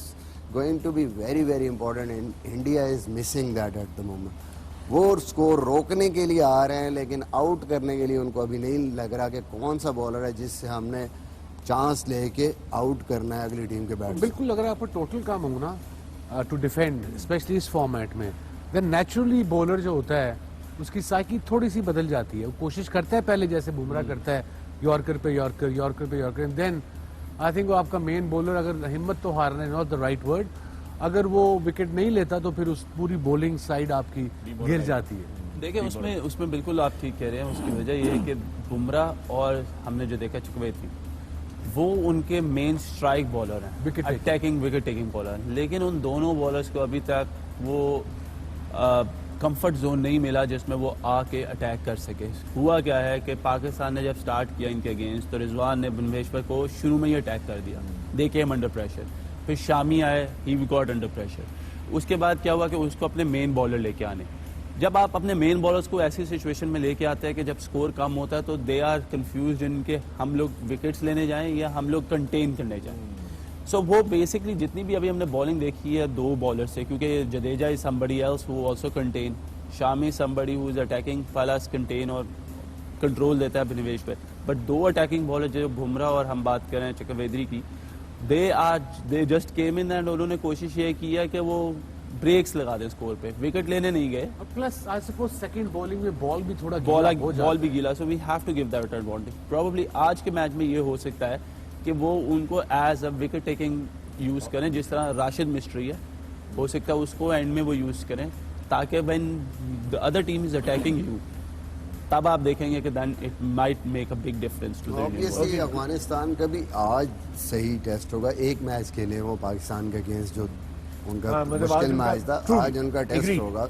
going to be very very important, India is missing that at the moment. वो स्कोर रोकने के लिए आ रहे हैं, लेकिन आउट करने के लिए उनको अभी नहीं लग रहा कि कौन सा बॉलर है जिससे हमने चांस लेके आउट करना है अगली टीम के बैट। बिल्कुल अगर आपको टोटल काम हो ना टू डिफेंड स्पेशली इस फॉर्मेट में, देन नेचुरली बॉलर जो होता है उसकी साइकी थोड़ी सी बदल जाती है। वो कोशिश करता है पहले जैसे बुमराह करता है यॉर्कर पे यॉर्कर, यॉर्कर पे यॉर्कर, देन आई थिंक वो आपका मेन बॉलर अगर हिम्मत तो हारना है, नॉट द राइट वर्ड, अगर वो विकेट नहीं लेता तो फिर उस पूरी बॉलिंग साइड आपकी गिर जाती है। देखिए उसमें बिल्कुल आप ठीक कह रहे हैं। उसकी वजह ये है कि बुमराह और हमने जो देखा चक्रवर्ती, वो उनके मेन स्ट्राइक बॉलर हैं, Wicket taking. Attacking wicket taking bowler, लेकिन उन दोनों बॉलर्स को अभी तक वो कंफर्ट जोन नहीं मिला जिसमें वो आके अटैक कर सके। हुआ क्या है कि पाकिस्तान ने जब स्टार्ट किया इनके अगेंस्ट तो रिजवान ने भुवनेश्वर को शुरू में ही अटैक कर दिया, दे केम अंडर प्रेशर। फिर शामी आए, ही गॉट अंडर प्रेशर। उसके बाद क्या हुआ कि उसको अपने मेन बॉलर लेके आने। जब आप अपने मेन बॉलर्स को ऐसी सिचुएशन में लेके आते हैं कि जब स्कोर कम होता है तो दे आर कंफ्यूज इनके हम लोग विकेट्स लेने जाएं या हम लोग कंटेन करने जाएं। सो वो बेसिकली जितनी भी अभी हमने बॉलिंग देखी है दो बॉलर से, क्योंकि Jadeja is somebody else who also contain, Shami somebody who is attacking plus contain और कंट्रोल देता है निवेश पे। बट दो अटैकिंग बॉलर जो बुमराह और हम बात कर रहे हैं चक्रवर्ती की, they just came in and उन्होंने कोशिश ये की है कि वो ब्रेक्स लगा दे स्कोर पे, विकेट लेने नहीं गए। Plus I suppose second bowling में बॉल भी थोड़ा बॉल भी गीला, so we have to give that advantage. Probably आज के मैच में ये हो सकता है कि वो उनको as a wicket taking use करें, जिस तरह राशिद मिस्ट्री है, हो सकता है उसको एंड में वो यूज करें ताकि when the other team is attacking you तब आप देखेंगे कि then it might make a big difference to the obviously Afghanistan का भी आज सही टेस्ट होगा। एक मैच खेले वो पाकिस्तान के अगेंस्ट जो उनका मुश्किल मैच था, आज उनका टेस्ट होगा।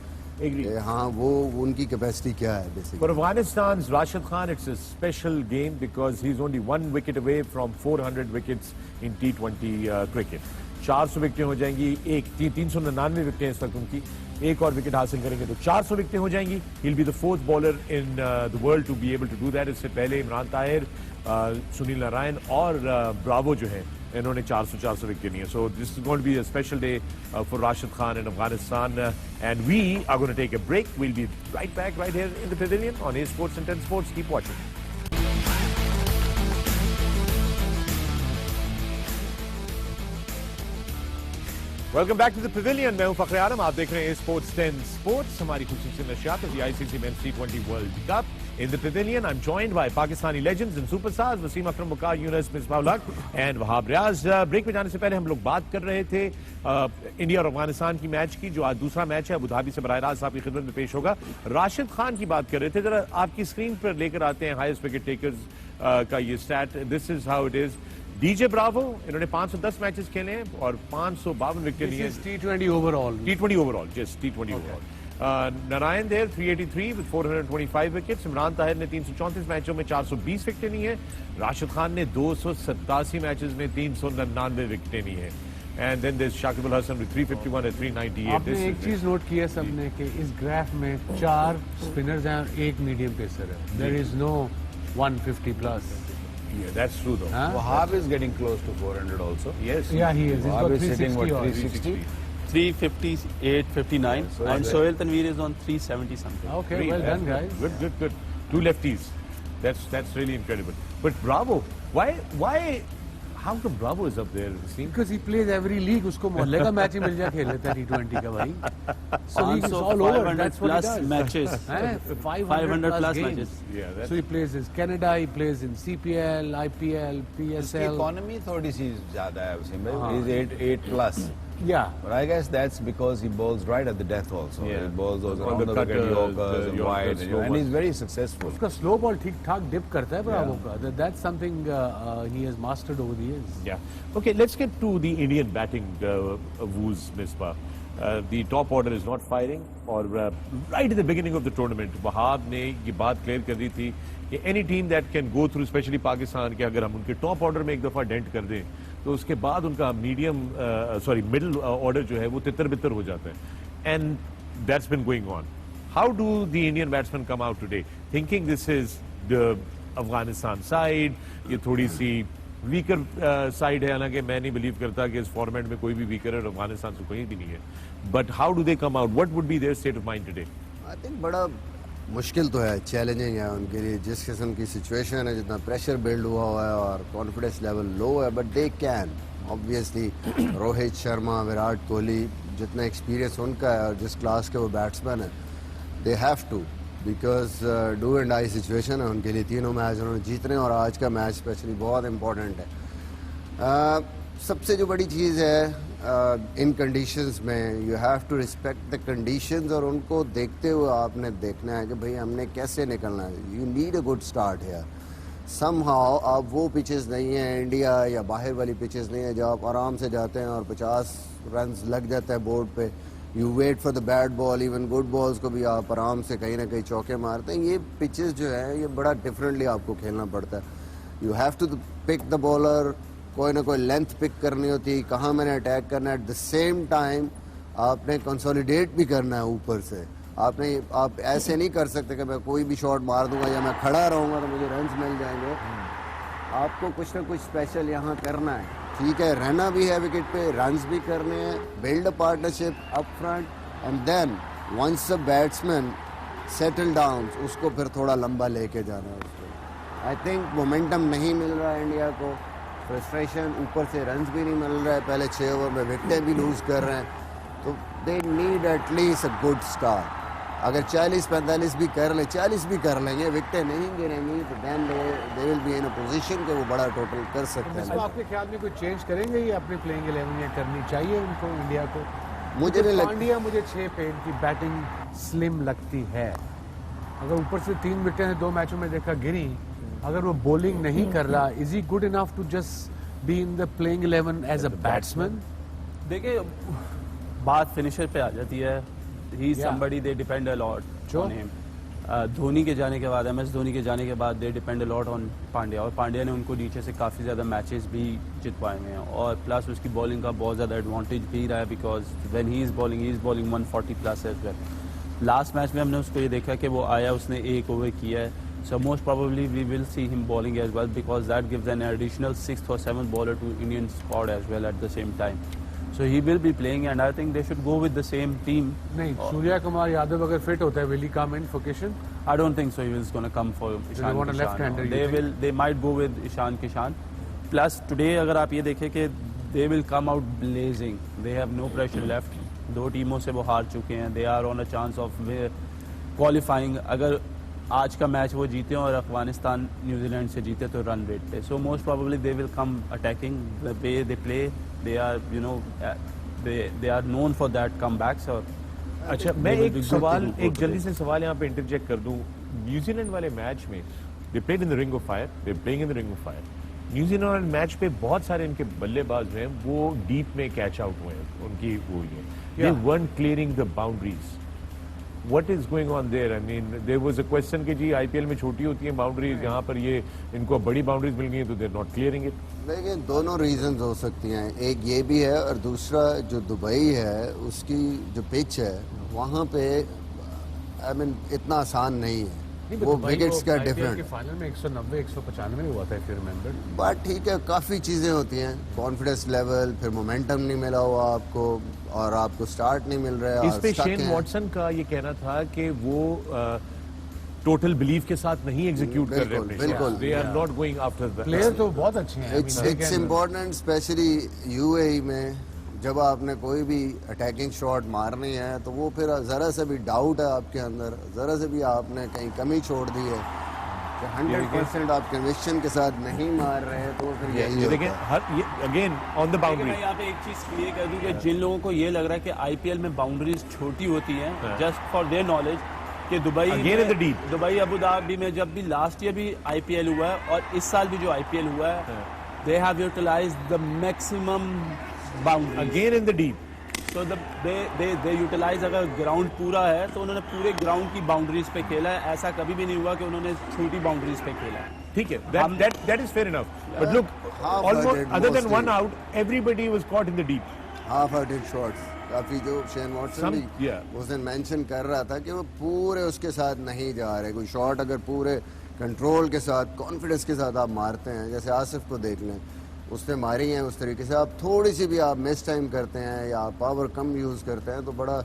हाँ, वो उनकी कैपेसिटी क्या है basically. For Afghanistan's Rashid Khan, it's a special game because he's only 1 wicket away from 400 wickets in T20 cricket. 400 विकेटें हो जाएंगी, 399 विकेटें इस वक्त उनकी, एक और विकेट हासिल करेंगे तो 400 विकेटें हो जाएंगी। He'll be the fourth bowler in the world to be able to do that. इससे पहले इमरान ताहिर, सुनील नारायण और ब्रावो जो है इन्होंने 400 विकेट लिए। So this is going to be a special day for Rashid Khan in Afghanistan, and we are going to take a break. We'll be right back right here in the pavilion on A Sports and 10 Sports. Keep watching. Welcome back to the pavilion. मैं हूं फखर आलम, आप देख रहे हैं sports 10 sports. हमारी खुसूसी नशियात है ICC men's T20 world cup. In the pavilion I am joined by Pakistani legends and superstars Wasim Akram, Waqar Younis, Misbah Haq and Wahab Riaz. Break में जाने से पहले हम लोग बात कर रहे थे इंडिया और अफगानिस्तान की मैच की, जो आज दूसरा मैच है अबू धाबी से बराह रास्त आपकी खिदमत में पेश होगा। राशिद खान की बात कर रहे थे, जरा आपकी स्क्रीन पर लेकर आते हैं हाईएस्ट विकेट टेकर्स का ये stat. This is how it is. DJ Bravo, इन्होंने 510 मैचेस खेले हैं और 552 विकेट लिए। T20 overall, T20 overall, just T20 overall. Narayan there 383 with 425 wickets. Imran Tahir ने 334 मैचों में 420 विकेटें ली हैं। राशिद खान ने 287 मैचेस में 399 विकेटें ली हैं। And then there Shakib Al Hasan with 351 and 398। आपने एक चीज नोट की है सबने कि इस ग्राफ में 4 स्पिनर्स हैं और 1 मीडियम पेसर है। There is no 150 plus. Yeah, that's true though. Wahab is getting close to 400 also. Yes. Yeah, he is. He's Wahab got is sitting what 360 360. 358, 59, So and Sohail Tanveer is on 370 something. Okay, Great, well that's done, guys. Good, good, good. Two lefties. That's really incredible. But Bravo, why? How come Bravo is up there? Wasim? Because he plays every league. उसको मोहल्ले का match ही मिल जाए खेल लेता है T20 का भाई। So he's 500 all over. 500 That's what he plus does. matches. 500 plus games. matches. Yeah, that's So he plays in Canada, he plays in CPL, IPL, His PSL. economy थोड़ी सी ज़्यादा है उसी में. He's 8 plus. Yeah. But I guess that's because he bowls right at the death also. Yeah. He bowls those On around the the wicket cutters, yorkers the and yorkers, wide, slow and he's ones. very successful. उसका slow ball ठीक ठाक dip करता है Bravo का. That's something he has mastered over the years. Yeah. Okay, let's get to the Indian batting woes, Misbah. The top order is not firing, और right at the beginning of the tournament, Wahab ने ये बात clear कर दी थी कि any team that can go through, especially Pakistan के, अगर हम उनके टॉप ऑर्डर में एक दफा डेंट कर दें तो उसके बाद उनका मिडिल ऑर्डर जो है वो तितर बितर हो जाता है. And that's been going on. How do the Indian batsman come out today thinking this is the Afghanistan side? ये थोड़ी सी वीकर साइड है, हालांकि मैं नहीं बिलीव करता कि इस फॉर्मेट में कोई भी वीकर है, अफगानिस्तान से कोई भी नहीं है. But how do they come out? What would be there state of mind today? I think बड़ा मुश्किल तो है, चैलेंजिंग है उनके लिए, जिस किस्म की सिचुएशन है, जितना प्रेशर बिल्ड हुआ है और कॉन्फिडेंस लेवल लो है, but they can obviously. Rohit Sharma, Virat Kohli, जितना एक्सपीरियंस उनका है और जिस क्लास के वो बैट्समैन है, they have to, because do and die situation है उनके लिए। तीनों मैच उन्होंने जीतने और आज का मैच स्पेशली बहुत इंपॉर्टेंट है। सबसे जो बड़ी चीज़ है इन कंडीशंस में, you have to respect the conditions और उनको देखते हुए आपने देखना है कि भाई हमने कैसे निकलना है। You need a good start है। समहाउ आप वो पिचेस नहीं है इंडिया या बाहर वाली पिचेस नहीं है जहाँ आप आराम से जाते हैं और 50 रन लग जाता है बोर्ड पे। You wait for the bad ball, even good balls को भी आप आराम से कहीं ना कहीं चौके मारते हैं। ये पिचेस जो है ये बड़ा डिफरेंटली आपको खेलना पड़ता है। You have to pick the bowler, कोई ना कोई लेंथ पिक करनी होती है, कहाँ मैंने अटैक करना है। एट द सेम टाइम आपने कंसोलिडेट भी करना है ऊपर से। आप ऐसे नहीं कर सकते कि मैं कोई भी शॉट मार दूंगा या मैं खड़ा रहूंगा तो मुझे रन्स मिल जाएंगे। आपको कुछ ना कुछ स्पेशल यहाँ करना है। ठीक है, रहना भी है विकेट पे, रन्स भी करने हैं, build a partnership up front, and then once the batsman settle down उसको फिर थोड़ा लंबा लेके जाना है उसको। आई थिंक मोमेंटम नहीं मिल रहा है इंडिया को, फ्रस्ट्रेशन, ऊपर से रन्स भी नहीं मिल रहा है, पहले 6 ओवर में विकेटें भी लूज कर रहे हैं, तो they need at least a good start. अगर 40-45 भी कर ले, 40 भी कर लेंगे, विकेटें नहीं गिरेंगी, तो then they will be in a position कि वो बड़ा टोटल कर सकते इसको हैं। आपके ख्याल में कोई चेंज करेंगे ये अपनी प्लेइंग 11 या करनी चाहिए उनको इंडिया को? मुझे नहीं लगता। पांड्या, मुझे 6 पे इनकी बैटिंग स्लिम लगती है। अगर ऊपर से 3 विकेटें 2 मैचों में देखा गिरी, अगर वो बॉलिंग नहीं कर रहा, is he good enough to just be in the playing 11 as a batsman? देखिए, बात फिनिशर पे आ जाती है। He is somebody they depend a lot on him. Dhoni के जाने के बाद, MS धोनी के जाने के बाद दे depend a lot on Pandya, और पांड्या ने उनको नीचे से काफ़ी ज़्यादा मैचेस भी जितवाए हैं, और प्लस उसकी बॉलिंग का बहुत ज़्यादा एडवांटेज भी रहा है, because when he is bowling 140 plus as well. Last match में हमने उसको ये देखा कि वो आया, उसने 1 ओवर किया है, so most probably we will see him bowling as well, because that gives an additional 6th or 7th bowler to Indian squad as well at the same time. So he will be playing, and I think they should go with the same team. नहीं, सूर्या कुमार यादव अगर fit होता है, will he come in for Kishan? I don't think so. He is going to come for Ishan want a Kishan. left-hander, you They might go with Ishan Kishan. Plus today अगर आप ये देखें कि they will come out blazing. They have no pressure left. 2 टीमों से वो हार चुके हैं. They are on a chance of qualifying. अगर आज का मैच वो जीते और अफगानिस्तान न्यूजीलैंड से जीते तो रन रेट पे, so most probably they will come attacking the way they play. They are they are known for that comebacks. और अच्छा, मैं एक जल्दी से सवाल यहाँ पे इंटरजेक्ट कर दूं। न्यूजीलैंड वाले मैच में they played in the ring of fire, they playing in the ring of fire. New Zealand वाले मैच पे बहुत सारे इनके बल्लेबाज जो हैं वो डीप में कैच आउट हुए हैं, उनकी वो है, दे weren't clearing the boundaries. What is going on there? I mean, there was a question कि जी IPL में छोटी होती हैं बाउंड्रीज, यहाँ पर ये इनको बड़ी बाउंड्रीज मिल गई हैं तो they're not clearing it. देखिए, दोनों रीजंस हो सकती हैं। एक ये भी है और दूसरा जो दुबई है उसकी जो पिच है वहाँ पे आई मीन इतना आसान नहीं है, वो विकेट्स का डिफरेंट। फाइनल में 190-195 हुआ था, if you remember. बट ठीक है, काफ़ी चीज़ें होती हैं, कॉन्फिडेंस लेवल, फिर मोमेंटम नहीं मिला हुआ आपको और आपको स्टार्ट नहीं मिल रहा है। इस पे शेन वॉटसन का ये कहना था कि वो टोटल बिलीफ के साथ नहीं एग्जीक्यूट कर रहे हैं, बिल्कुल। They are not going after the player तो बहुत अच्छे हैं। इट्स इम्पोर्टेंट, स्पेशली UAE में जब आपने कोई भी अटैकिंग शॉट मारनी है तो वो फिर ज़रा से भी डाउट है आपके अंदर, ज़रा से भी आपने कहीं कमी छोड़ दी है कि 100% आप कन्विक्शन के साथ नहीं मार रहे हैं, तो फिर यही होता देखें है। Again on the boundary. मैं यहाँ पे एक चीज क्लियर कर दूं कि जिन लोगों को ये लग रहा है कि IPL में बाउंड्रीज छोटी होती हैं, जस्ट फॉर देयर नॉलेज, कि Dubai Again in the deep. Dubai Abu Dhabi में जब भी लास्ट ईयर भी IPL हुआ है और इस साल भी जो IPL हुआ है, they have utilized the maximum boundary again in the deep. तो दे यूटिलाइज, अगर ग्राउंड पूरा है तो उन्होंने पूरे ग्राउंड की बाउंड्रीज पे खेला है। ऐसा कभी भी नहीं हुआ कि उन्होंने छोटी बाउंड्रीज पे खेला है। ठीक है, that is fair enough. But look, almost other than one out, everybody was caught in the deep. Half-hearted shots काफी, जो शेन वॉटसन भी उस दिन मेंशन कर रहा था कि वो पूरे उसके साथ नहीं जा रहे। कोई शॉट अगर पूरे कंट्रोल के साथ, कॉन्फिडेंस के साथ आप मारते हैं, जैसे आसिफ को देख लें, उसने मारी हैं उस तरीके से, आप थोड़ी सी भी आप मिस टाइम करते हैं या पावर कम यूज़ करते हैं तो बड़ा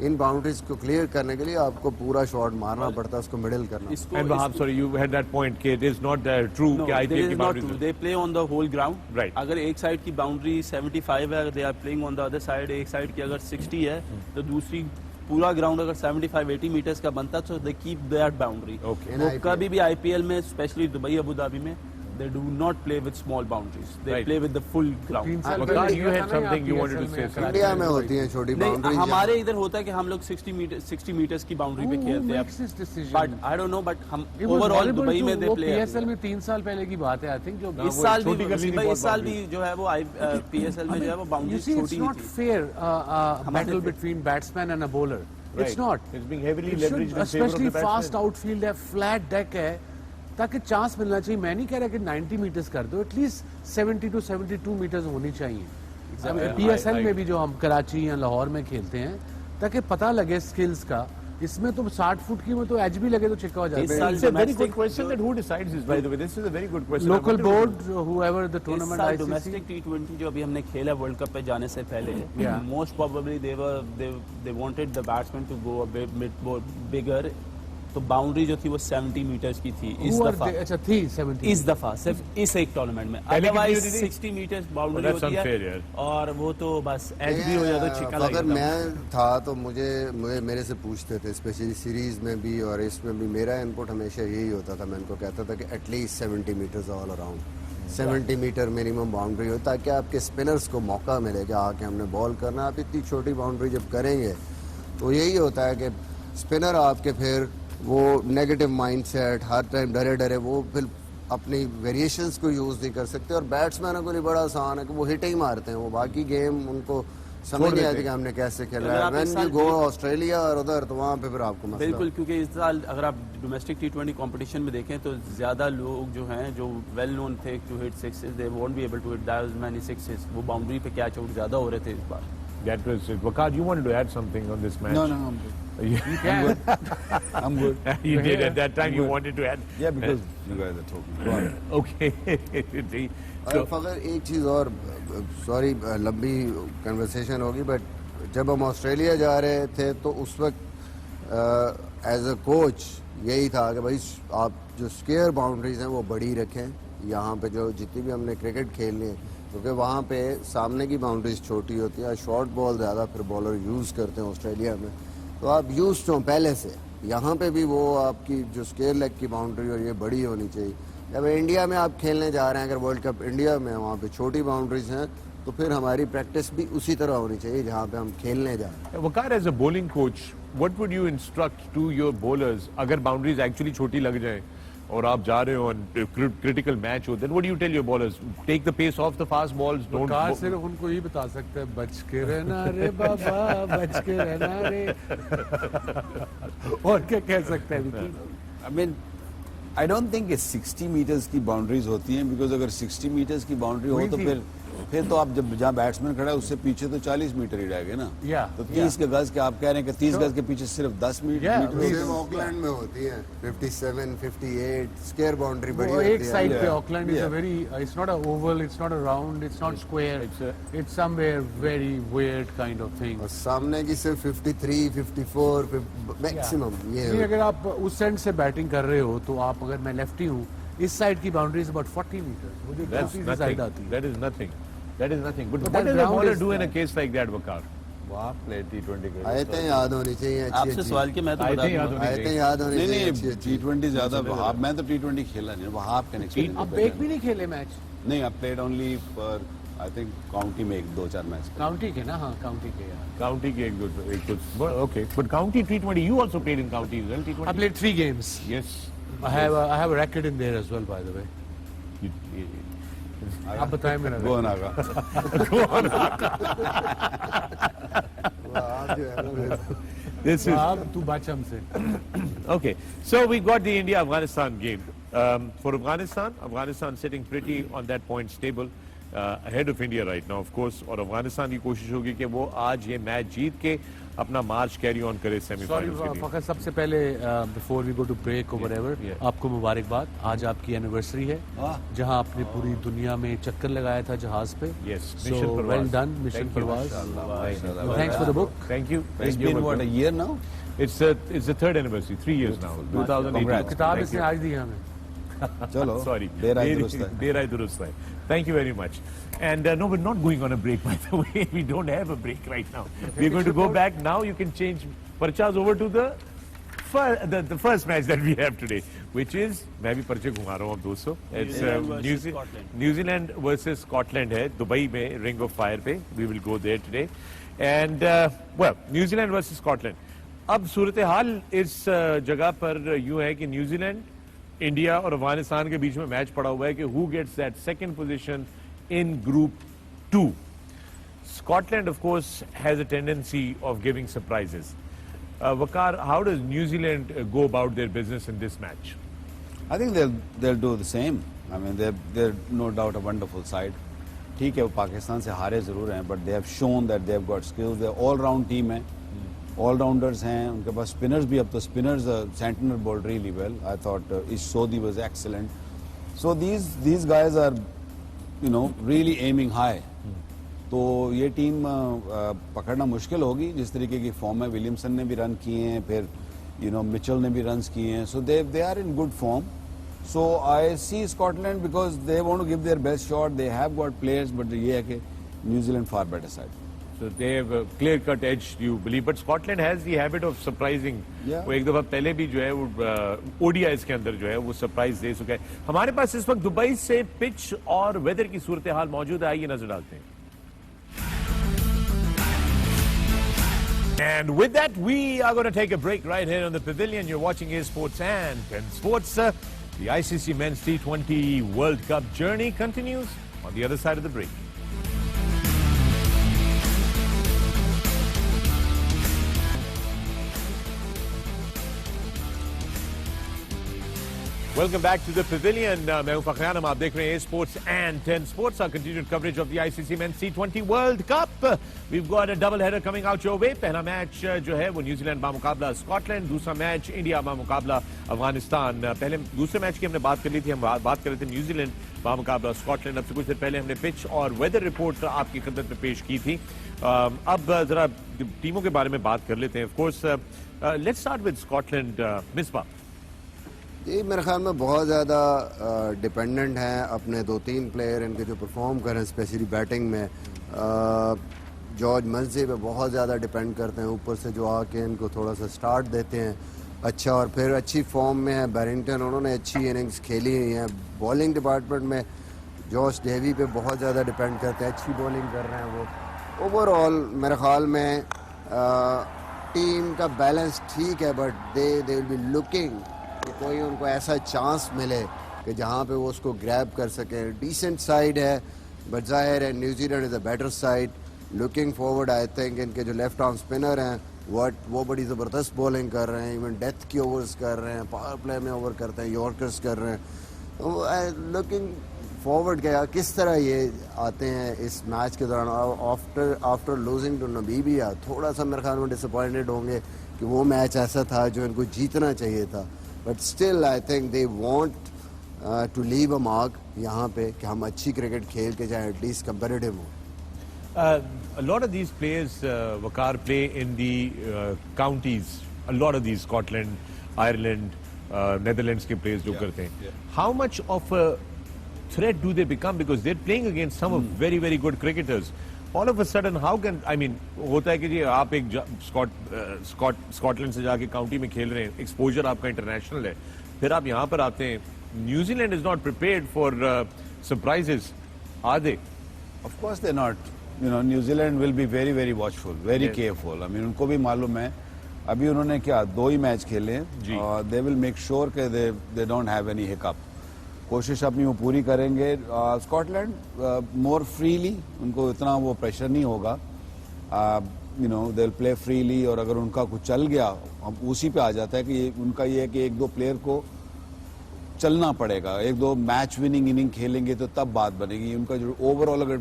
इन बाउंड्रीज को क्लियर करने के लिए आपको पूरा शॉट मारना पड़ता है, उसको मिडिल करना। इसको And Wahab, sorry, you had that point. It is not true. No, कि it IPL is की not boundaries true. हैं. They play on the whole ground. Right. अगर एक साइड की बाउंड्री 75 है, they are playing on the other side. एक side की अगर 60 है, तो दूसरी पूरा ग्राउंड अगर 75-80 मीटर्स का बनता तो they keep that boundary. Okay. वो कभी भी आईपीएल में, स्पेशली दुबई अबू धाबी में, they do not play with small boundaries. They Right. play with the full 3 ground. साल Waqar, पहले you किया had था ना something you यहाँ wanted to PSL say, में, sir. इंडिया में होती हैं छोटी नहीं, बाउंड्रीज। हमारे इधर होता है कि हम लोग 60 मीटर्स की बाउंड्री पे Who खेलते makes this हैं। decision? But I don't no, but हम It was overall horrible Dubai to- में दे वो प्ले PSL में 3 साल पहले की बात है, आई थिंक, जो ना, इस वो साल छोटी भी गली नहीं, भाई, बहुत इस साल boundary। भी जो है वो पीएसएल में जो है वो You बाउंड्री see, it's छोटी not नहीं थी। fair battle पे- between batsman and a bowler. It's Right. not. It's being heavily It should, leveraged in favor of especially the fast batsman. outfield है, flat deck है, ताकि chance मिलना चाहिए। मैं नहीं कह रहा कि 90 मीटर्स कर दो, एटलीस्ट 70 to 72 मीटर्स होनी चाहिए। Exactly. पीएसएल I- में भी जो हम कराची या लाहौर में खेलते हैं, ताकि पता लगे स्किल्स का। इसमें तो 60 फुट की में तो एज भी लगे तो छिक्का हो जाता इस है। साल It's a very good domestic question that who decides this, by the way. This is a very good question. I local wonder who- board whoever the इस tournament साल ICC डोमेस्टिक टी20 जो अभी हमने खेला वर्ल्ड कप पे जाने से पहले, Yeah. Most probably they wanted the batsman to go a bit bigger, तो बाउंड्री जो थी वो 70 मीटर्स की थी इस who are दफा। they? अच्छा थी 70 इस दफा सिर्फ इस एक टूर्नामेंट में, पहले कितनी अदरवाइज होती थी? 60 मीटर्स बाउंड्री that's होती unfair, है यार। और वो तो बस एच भी हो जाता तो छिक्का लग अगर जाता। मैं था तो मुझे मेरे से पूछते थे, स्पेशली सीरीज में भी और इसमें भी मेरा इनपुट हमेशा यही होता था। मैं इनको कहता था कि at least 70 metres all around, 70 metre minimum boundary हो, ताकि आपके स्पिनर्स को मौका मिले कि आके हमने बॉल करना। आप इतनी छोटी बाउंड्री जब करेंगे तो यही होता है कि स्पिनर आपके फिर वो नेगेटिव माइंडसेट, हर टाइम डरे डरे, वो फिर अपनी वेरिएशंस को यूज़ नहीं कर सकते। और बैट्समैनों को लिए बड़ा आसान है कि वो हिट ही मारते हैं, वो बाकी गेम उनको समझ नहीं आती कि हमने कैसे खेला अगर है। आप इस व्हेन साल यू गो ऑस्ट्रेलिया और उधर, तो वहाँ पे फिर आपको मसला बिल्कुल, क्योंकि इस साल अगर आप डोमेस्टिक टी20 कंपटीशन में देखें तो ज्यादा लोग जो हैं जो वेल नोन थे to hit sixes, they won't be able to hit that many sixes. वो बाउंड्री पे कैच आउट ज्यादा हो रहे थे इस बार। That was it. Waqar, you wanted to add something on this match? No, I'm good. You can. I'm good. you did at that time. You wanted to add. Yeah, because you guys are talking. Go on. Okay. और अगर एक चीज़ और, sorry लंबी conversation होगी, but जब हम Australia जा रहे थे तो उस वक्त एज अ कोच यही था कि भाई आप जो स्क्वायर बाउंड्रीज हैं वो बड़ी रखें। यहाँ पे जो जितनी भी हमने क्रिकेट खेलनी है, क्योंकि वहाँ पे सामने की बाउंड्रीज छोटी होती है, शॉर्ट बॉल ज़्यादा फिर बॉलर यूज़ करते हैं ऑस्ट्रेलिया में, तो आप यूज़ तो पहले से। यहाँ पे भी वो आपकी जो स्क्वायर लेग की बाउंड्री और ये बड़ी होनी चाहिए। जब इंडिया में आप खेलने जा रहे हैं, अगर वर्ल्ड कप इंडिया में वहाँ पे छोटी बाउंड्रीज हैं, तो फिर हमारी प्रैक्टिस भी उसी तरह होनी चाहिए जहाँ पे हम खेलने जा रहे हैं। Waqar, as a bowling coach, what would you instruct to your bowlers अगर boundaries actually छोटी लग जाएं और आप जा रहे हो on critical match हो, then what do you tell your bowlers? Take the pace off the fast balls. Don't. Car सिर्फ उनको ही बता सकते हैं, बच के रहना रे बाबा, बच के रहना रे। और क्या कह सकते हैं? I mean, I don't think it's 60 meters की बाउंड्रीज होती हैं, बिकॉज अगर 60 meters की बाउंड्री हो वही तो थी। फिर तो आप जब जहाँ बैट्समैन खड़ा है उससे पीछे तो 40 मीटर ही रहेगा ना। Yeah, तो 30 के गज के आप कह रहे हैं कि 30 गज के पीछे सिर्फ 10 Yeah, मीटर। सिर्फ ऑकलैंड में होती है 57, 58 स्क्वायर बाउंड्री बड़ी वो होती एक है। साइड पे Yeah. Auckland is a Yeah. Very, it's not a Oval, it's not a round, it's not square, it's somewhere very weird kind of thing. और सामने की सिर्फ 53, 54 मैक्सिमम ये नहीं, अगर आप उस एंड से बैटिंग कर रहे हो तो आप, अगर मैं लेफ्टी हूँ, इस साइड की बाउंड्री इज अबाउट 40 मीटर, वो जो That's दूसरी साइड nothing. आती है। That is nothing. That is nothing. But But what that does a ground bowler is do in a that. case like that, Waqar? वहाँ play T20 आयतें याद होनी चाहिए अच्छी आपसे अच्छी। सवाल किया, मैं तो I बता think दूंगा। याद आयतें याद होनी नहीं चाहिए नहीं, अच्छी अच्छी। T20 ज्यादा वहाब, मैं तो T20 खेला नहीं, वहाब कैन एक्सपीरियंस। आप एक भी नहीं खेले मैच? नहीं, I played only for I think county में 1-2-4 मैच। काउंटी के ना? हाँ, काउंटी के यार। County के एक good. Well, okay. But county T20, you also played in county as well. T20. I played 3 games. Yes. I have a record in there as well, by the way. You- आप बताएं मेरा गो record. ना आप जो है ना, This is आप तू बच हमसे। okay. So we got the India-Afghanistan game. For Afghanistan sitting pretty on that points table. ahead of India right now, of course. और अफगानिस्तान की कोशिश होगी कि वो आज ये मैच जीत के अपना मार्च कैरी ऑन करे सॉरी सेमीफाइनल्स के लिए. फकत सबसे पहले before we go to break और व्हाटएवर yeah. आपको मुबारकबाद. आज आपकी एनिवर्सरी है जहां आपने पूरी दुनिया में चक्कर लगाया था जहाज पे. Yes, so Mission Parvaz. well done, Mission Thank you. Parvaz. Thanks for the book. Thank you. It's You're been what, welcome. a year now? It's the third anniversary, 3 years now. 2018. Congrats. किताब Thank इसने you. आज दी है हमें. चलो Sorry. देर आए दुरुस्त है. देर आए दुरुस्त है. Thank you very much. And no, we're not going on a break, by the way. We don't have a break right now. We're going to go back now. You can change Parchaz over to the first match that we have today, which is, मैं भी पर्चे घुमा रहा हूँ अब दोस्तों. It's New Zealand versus Scotland है Dubai में Ring of Fire पे. We will go there today. And well, New Zealand versus Scotland. अब सूरत हाल इस जगह पर यूं है कि न्यूजीलैंड, इंडिया और अफगानिस्तान के बीच में मैच पड़ा हुआ है कि who gets that second position in Group 2. Scotland, of course, has a tendency of giving surprises. Waqar, how does New Zealand go about their business in this match? I think they'll do the same. I mean, they're no doubt a wonderful side. ठीक है वो पाकिस्तान से हारे जरूर हैं, but they have shown that they have got skills. They're all round team है, all rounders हैं. उनके पास spinners भी अब तो spinners Santner bowled really well. I thought Ish Sodhi was excellent. So these guys are, you know, really aiming high. तो ये team पकड़ना मुश्किल होगी. जिस तरीके की फॉर्म है, विलियमसन ने भी रन किए हैं, फिर यू नो मिचेल ने भी रन्स किए हैं. So they are in good form. So I see Scotland because they want to give their best shot. They have got players, but ये है कि New Zealand far better side. So they have a clear-cut edge, do you believe? But Scotland has the habit of surprising. Yeah. वो एक दफा पहले भी जो है वो ODIs के अंदर जो है वो सरप्राइज दे चुका है. हमारे पास इस वक्त दुबई से पिच और वेदर की सूरत हाल मौजूद है. आइए नजर डालते हैं. And with that, we are going to take a break right here on the pavilion. You're watching A Sports and 10 Sports. The ICC Men's T20 World Cup journey continues on the other side of the break. Welcome back to the pavilion. मैं हूं फखर आलम. आप देख रहे हैं Sports and 10 Sports, our continued coverage of the ICC Men's T20 World Cup. We've got a double header coming out your way. पहला match जो है वो न्यूजीलैंड बामुकाबला स्कॉटलैंड, दूसरा मैच इंडिया बामुकाबला अफगानिस्तान. पहले दूसरे मैच की हमने बात कर ली थी. हम बात कर रहे थे न्यूजीलैंड बामुकाबला स्कॉटलैंड. अब से कुछ देर पहले हमने पिच और वेदर रिपोर्ट आपकी खिदमत में पेश की थी. अब जरा टीमों के बारे में बात कर लेते हैं. Of course let's start with Scotland. Misbah, ये मेरे ख्याल में बहुत ज़्यादा डिपेंडेंट हैं अपने 2-3 प्लेयर इनके जो परफॉर्म कर रहे हैं, स्पेशली बैटिंग में. जॉर्ज मर्जी पे बहुत ज़्यादा डिपेंड करते हैं, ऊपर से जो आके इनको थोड़ा सा स्टार्ट देते हैं अच्छा, और फिर अच्छी फॉर्म में है बैरिंगटन. उन्होंने अच्छी इनिंग्स खेली हुई हैं. बॉलिंग डिपार्टमेंट में जॉश डेवी पे बहुत ज़्यादा डिपेंड करते हैं. अच्छी बॉलिंग कर रहे हैं वो. ओवरऑल मेरे ख्याल में टीम का बैलेंस ठीक है, but they will be looking कि कोई उनको ऐसा चांस मिले कि जहाँ पे वो उसको ग्रैब कर सके. डिसेंट साइड है, बट जाहिर है New Zealand is a better side. Looking forward I think इनके जो लेफ्ट आर्म स्पिनर हैं वो बड़ी ज़बरदस्त बॉलिंग कर रहे हैं. इवन डेथ की ओवर्स कर रहे हैं, पावर प्ले में ओवर करते हैं, यॉर्कर्स कर रहे हैं. लुकिंग फॉरवर्ड क्या किस तरह ये आते हैं इस मैच के दौरान. आफ्टर लूजिंग टू नमीबिया थोड़ा सा मेरे ख्याल में डिसअपॉइंटेड होंगे कि वो मैच ऐसा था जो इनको जीतना चाहिए था. But still I think they want to leave a mark यहाँ पे कि हम अच्छी क्रिकेट खेल के जाएं, एटलीस्ट कंपेरेटिव हो. A lot of these players, Waqar, play in the counties. A lot of these Scotland, Ireland, Netherlands के players जो करते हैं. How much of a threat do they become because they're playing against some of very very good cricketers? All of a sudden, how can I mean होता है कि जी आप एक Scotland से जाके काउंटी में खेल रहे हैं, एक्सपोजर आपका इंटरनेशनल है, फिर आप यहाँ पर आते हैं. New Zealand is not prepared for surprises, are they? Of course they're not. You know, New Zealand will be very very watchful, very careful. I mean उनको भी मालूम है. अभी उन्होंने क्या 2 ही मैच खेले हैं और they will make sure कि they don't have any hiccup. कोशिश अपनी वो पूरी करेंगे. स्कॉटलैंड मोर फ्रीली, उनको इतना वो प्रेशर नहीं होगा. You know they will play freely, और अगर उनका कुछ चल गया अब उसी पे आ जाता है कि उनका ये है कि 1-2 प्लेयर को चलना पड़ेगा, एक दो मैच विनिंग इनिंग खेलेंगे तो तब बात बनेगी। उनका जो ओवरऑल अगर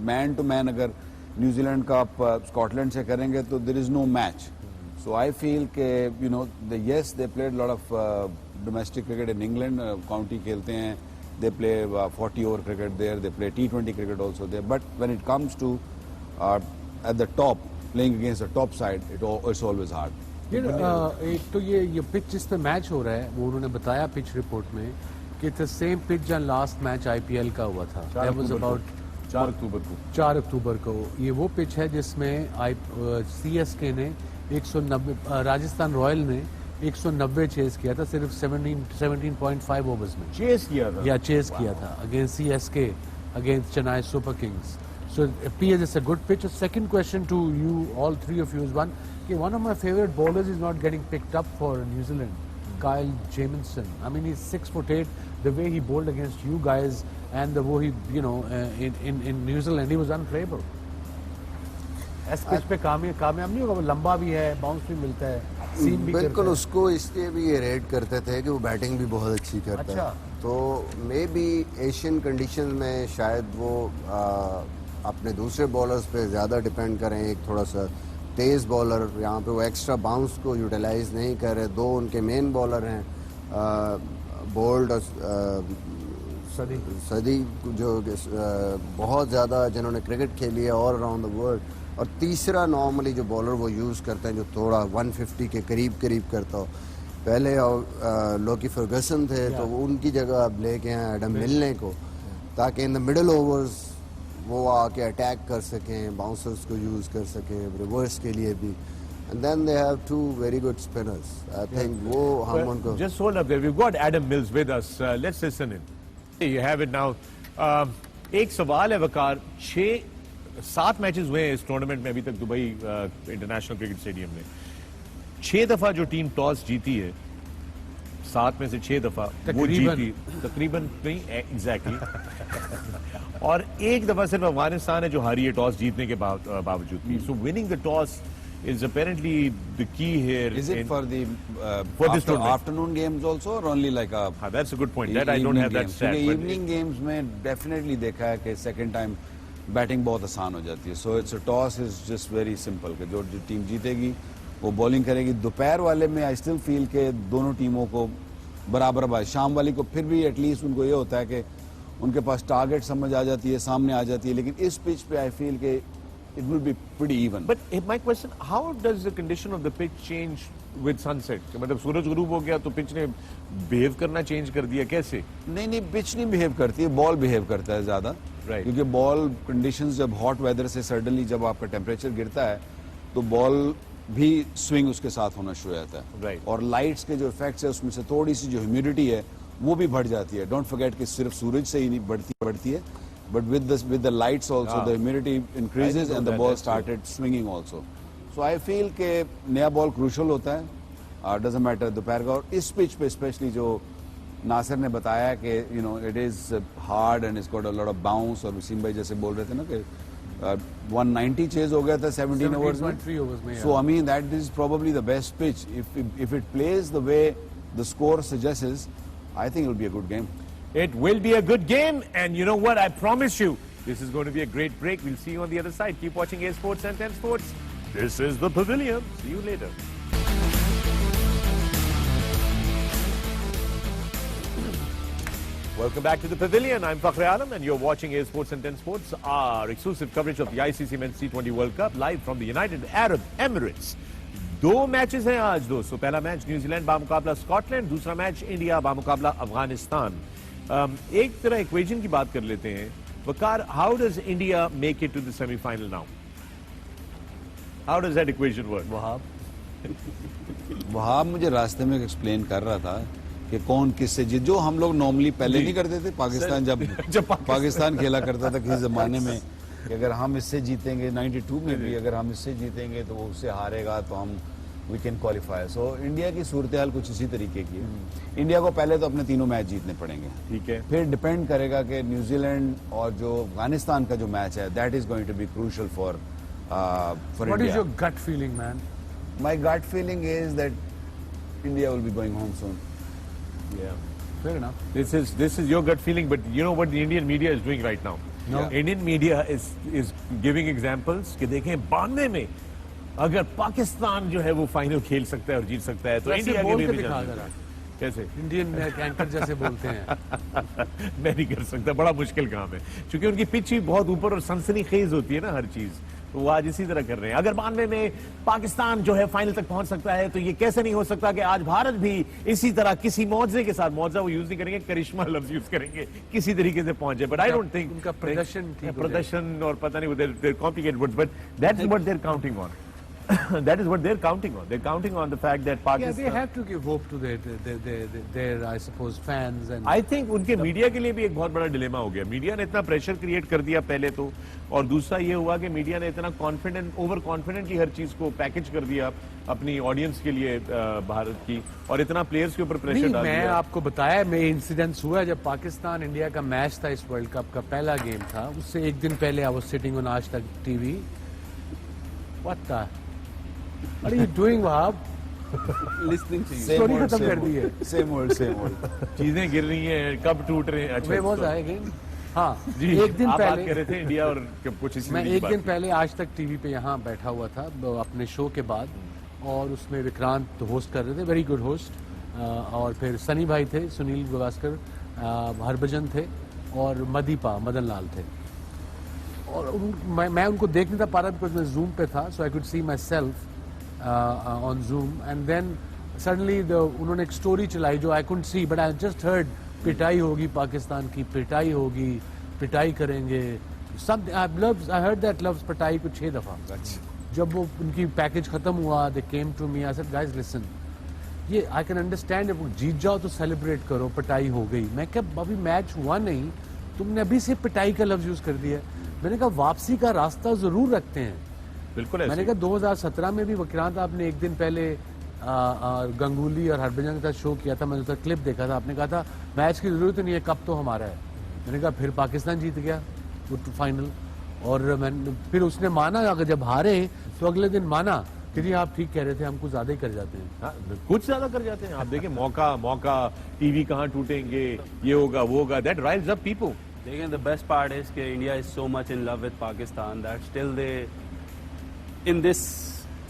मैन टू मैन अगर न्यूजीलैंड का आप स्कॉटलैंड से करेंगे तो there is no match. So I feel के you know yes they played lot of domestic cricket in England, county खेलते हैं, they play 40 over cricket there, they play T20 cricket also there, but when it comes to at the top playing against the top side it's always hard. एक तो ये pitch जिस पे match हो रहा है वो उन्होंने बताया पिच रिपोर्ट में कि इट्स द सेम पिच जहाँ लास्ट मैच आईपीएल का हुआ था। That was about 4 अक्टूबर को। ये वो पिच है जिसमें सीएसके ने 190, राजस्थान रॉयल ने 190 चेस किया था सिर्फ 17.5 ओवर्स में चेस किया था, चेस किया था against CSK, against Chennai super Kings. So PS is a good pitch. A second question to you, all three of you, is one of my favorite bowlers is not getting picked up for New Zealand. Kyle Jamieson. I mean, he's 6'8". The way he bowled against you guys and the way he, in New Zealand, he was unplayable. इस pitch पे कामयाब नहीं होगा, वो लंबा भी है, bounce भी मिलता है, सीम भी बिल्कुल। करता है। उसको इसलिए भी ये रेट करते थे कि वो बैटिंग भी बहुत अच्छी करता अच्छा। है, तो मे बी एशियन कंडीशन में शायद वो अपने दूसरे बॉलर्स पे ज़्यादा डिपेंड करें। एक थोड़ा सा तेज़ बॉलर, यहाँ पे वो एक्स्ट्रा बाउंस को यूटिलाइज नहीं कर रहे। दो उनके मेन बॉलर हैं बोल्ड और सदी, जो बहुत ज़्यादा जिन्होंने क्रिकेट खेली है ऑल अराउंड द वर्ल्ड, और तीसरा नॉर्मली जो बॉलर वो यूज़ करते हैं जो थोड़ा 150 के करीब करता हो। पहले लोकी फर्गसन थे तो उनकी जगह अब लेके हैं एडम मिलने को, ताकि इन द मिडल ओवर्स वो आके अटैक कर सकें, बाउंसर्स को यूज़ कर सकें रिवर्स के लिए भी। And then they have two very good spinners. I think वो हम उनको Just hold up there. We've got Adam Mills with us. Let's listen in. You have it now. एक सवाल है वकार, 7 मैचेस हुए हैं इस टूर्नामेंट में अभी तक दुबई इंटरनेशनल क्रिकेट स्टेडियम में। 6 दफा जो टीम टॉस जीती है, 7 में से 6 दफा वो जीती, तकरीबन नहीं एग्जैक्टली और एक दफा सिर्फ अफगानिस्तान है जो हारी है टॉस जीतने के बावजूद भी। So winning the toss is apparently the key here. Is it for the this tournament? afternoon games also or only like a that's a good point. That I don't have that stat. क्योंकि evening games में definitely देखा है कि second time batting बहुत आसान हो जाती है। सो it's a toss is just very simple कि जो टीम जीतेगी वो बॉलिंग करेगी। दोपहर वाले में आई स्टिल फील के दोनों टीमों को बराबर बात। शाम वाली को फिर भी एटलीस्ट उनको ये होता है कि उनके पास टारगेट समझ आ जाती है, सामने आ जाती है। लेकिन इस पिच पे आई फील के it will be pretty even. But my question, how does the condition of the pitch change with sunset? मतलब सूरज गुरूब हो गया तो पिच ने बिहेव करना चेंज कर दिया, कैसे? नहीं पिच नहीं बिहेव करती है, बॉल बिहेव करता है ज्यादा। Right. क्योंकि बॉल कंडीशंस जब हॉट वेदर से सडनली जब आपका टेम्परेचर गिरता है तो बॉल भी स्विंग उसके साथ होना शुरू हो जाता है। Right. और लाइट्स के जो इफेक्ट्स है उसमें से थोड़ी सी जो ह्यूमिडिटी है वो भी बढ़ जाती है। डोंट फॉरगेट कि सिर्फ सूरज से ही नहीं बढ़ती है, but with the lights also the humidity increases and the ball started swinging also. So I feel के नया बॉल क्रूशल होता है, doesn't matter दोपहर का। और इस पिच पे स्पेशली जो नासिर ने बताया कि it is hard and it's got a lot of bounce, और वसीम भाई जैसे बोल रहे थे ना कि 190 चेज हो गया था 17 overs में। So I mean that is probably the best pitch. If it plays the way the score suggests, I think it will be a good game. It will be a good game, and you know what? I promise you, this is going to be a great break. We'll see you on the other side. Keep watching A Sports and 10 Sports. This is the Pavilion. See you later. Welcome back to the Pavilion. I'm Fakhri Alam, and you're watching A Sports and 10 Sports, our exclusive coverage of the ICC Men's T20 World Cup, live from the United Arab Emirates. 2 matches हैं आज दोस्तों। पहला मैच New Zealand बामुकाबला Scotland, दूसरा मैच India बामुकाबला अफगानिस्तान। एक तरह इक्वेशन की बात कर लेते हैं Waqar, how does India make it to the semifinal now? How does that equation work? Wahab मुझे रास्ते में एक्सप्लेन कर रहा था कि कौन किससे जीत, जो हम लोग नॉर्मली पहले नहीं करते थे। पाकिस्तान जब पाकिस्तान खेला करता था किसी जमाने में कि अगर हम इससे जीतेंगे, 92 में भी अगर हम इससे जीतेंगे तो वो उससे हारेगा तो हम we can qualify. So India की सूरत हाल कुछ इसी तरीके की है। इंडिया को पहले तो अपने तीनों मैच जीतने पड़ेंगे, ठीक है। फिर डिपेंड करेगा कि न्यूजीलैंड और जो अफगानिस्तान का जो मैच है that is going to be crucial for India. What is your gut feeling, man? My gut feeling is that India will be going home soon. Yeah. Fair enough. This is your gut feeling, but you know what the Indian media is doing right now? No. Indian media is giving examples कि देखें 92 में अगर पाकिस्तान जो है वो final खेल सकता है और जीत सकता है तो वैसे इंडिया के बोल लिए के भी दिखा जाना जरा। कैसे इंडियन एंकर जैसे बोलते हैं। मैं नहीं कर सकता, बड़ा मुश्किल काम है क्योंकि उनकी पिच ही बहुत ऊपर और सनसनी खेज होती है ना हर चीज, तो वो आज इसी तरह कर रहे हैं। अगर 92 में पाकिस्तान जो है फाइनल तक पहुंच सकता है तो ये कैसे नहीं हो सकता कि आज भारत भी इसी तरह किसी मौजे के साथ, मौजा वो यूज नहीं करेंगे, करिश्मा लफ्ज यूज करेंगे, किसी तरीके से पहुंचे। बट आई डोंट थिंक उनका प्रदर्शन ठीक हो जाए। प्रदर्शन और पता नहीं their complicated words, but that's what they are counting on. That is what they're counting on. They're counting on the fact that Yeah, Pakistan. they have to give hope to their I suppose fans and. I think उनके media के लिए भी एक बहुत बड़ा dilemma हो गया। Media ने इतना प्रेशर क्रिएट कर दिया पहले तो, और दूसरा ये हुआ कि मीडिया ने इतना कॉन्फिडेंट, ओवर कॉन्फिडेंटली हर चीज को पैकेज कर दिया अपनी ऑडियंस के लिए भारत की, और इतना प्लेयर्स के ऊपर प्रेशर नहीं, डाल मैं दिया। आपको बताया, मैं इंसिडेंट्स हुआ जब पाकिस्तान इंडिया का मैच था, इस वर्ल्ड कप का पहला गेम था, उससे एक दिन पहले I was sitting on Aaj Tak TV. What the are you doing Wahab? Listening to you. Story खत्म कर दी है। Same old. चीजें गिर रही हैं, कब टूट रहे हैं। वे वो तो- जाएंगे। हाँ, जी, एक दिन आप बात पहले कर रहे थे इंडिया और कुछ इसी मैं की एक बात दिन की। पहले आज तक टीवी पे यहाँ बैठा हुआ था अपने शो के बाद, और उसमें विक्रांत होस्ट कर रहे थे, वेरी गुड होस्ट, और फिर सनी भाई थे, सुनील गावस्कर, हरभजन थे, और मदन लाल थे। और मैं उनको देख नहीं था पा रहा बिकॉज मैं जूम पे था, so I could see myself on Zoom, and then suddenly उन्होंने एक स्टोरी चलाई जो I couldn't see, but I just heard पिटाई होगी पाकिस्तान की, पिटाई होगी, पिटाई करेंगे, आई हर्ड दैट लव्स पिटाई को 6 दफा। जब वो उनकी पैकेज खत्म हुआ, they came to me, I said guys listen, ये आई कैन अंडरस्टैंड, जब जीत जाओ तो सेलिब्रेट करो, पिटाई हो गई। मैं क्या, अभी मैच हुआ नहीं, तुमने अभी से पिटाई का लफ्ज यूज कर दिया। मैंने कहा वापसी का रास्ता जरूर रखते हैं। बिल्कुल मैंने ऐसे। कहा 2017 में भी विक्रांत आपने एक दिन पहले गंगुली और हरभजन के साथ शो किया था, मैंने उसका क्लिप देखा था, आपने कहा था मैच की जरूरत नहीं है, कप तो हमारा है। मैंने कहा फिर पाकिस्तान जीत गया वो फाइनल, और फिर उसने माना, अगर जब हारे तो अगले दिन माना कि जी आप ठीक कह रहे थे, हम कुछ ज्यादा ही कर जाते हैं। हाँ, कुछ ज्यादा कर जाते हैं। आप देखिए मौका टीवी कहाँ टूटेंगे, ये होगा वो होगा, that rise up people. Again, the best part is that India is so much in love with Pakistan that still they, in this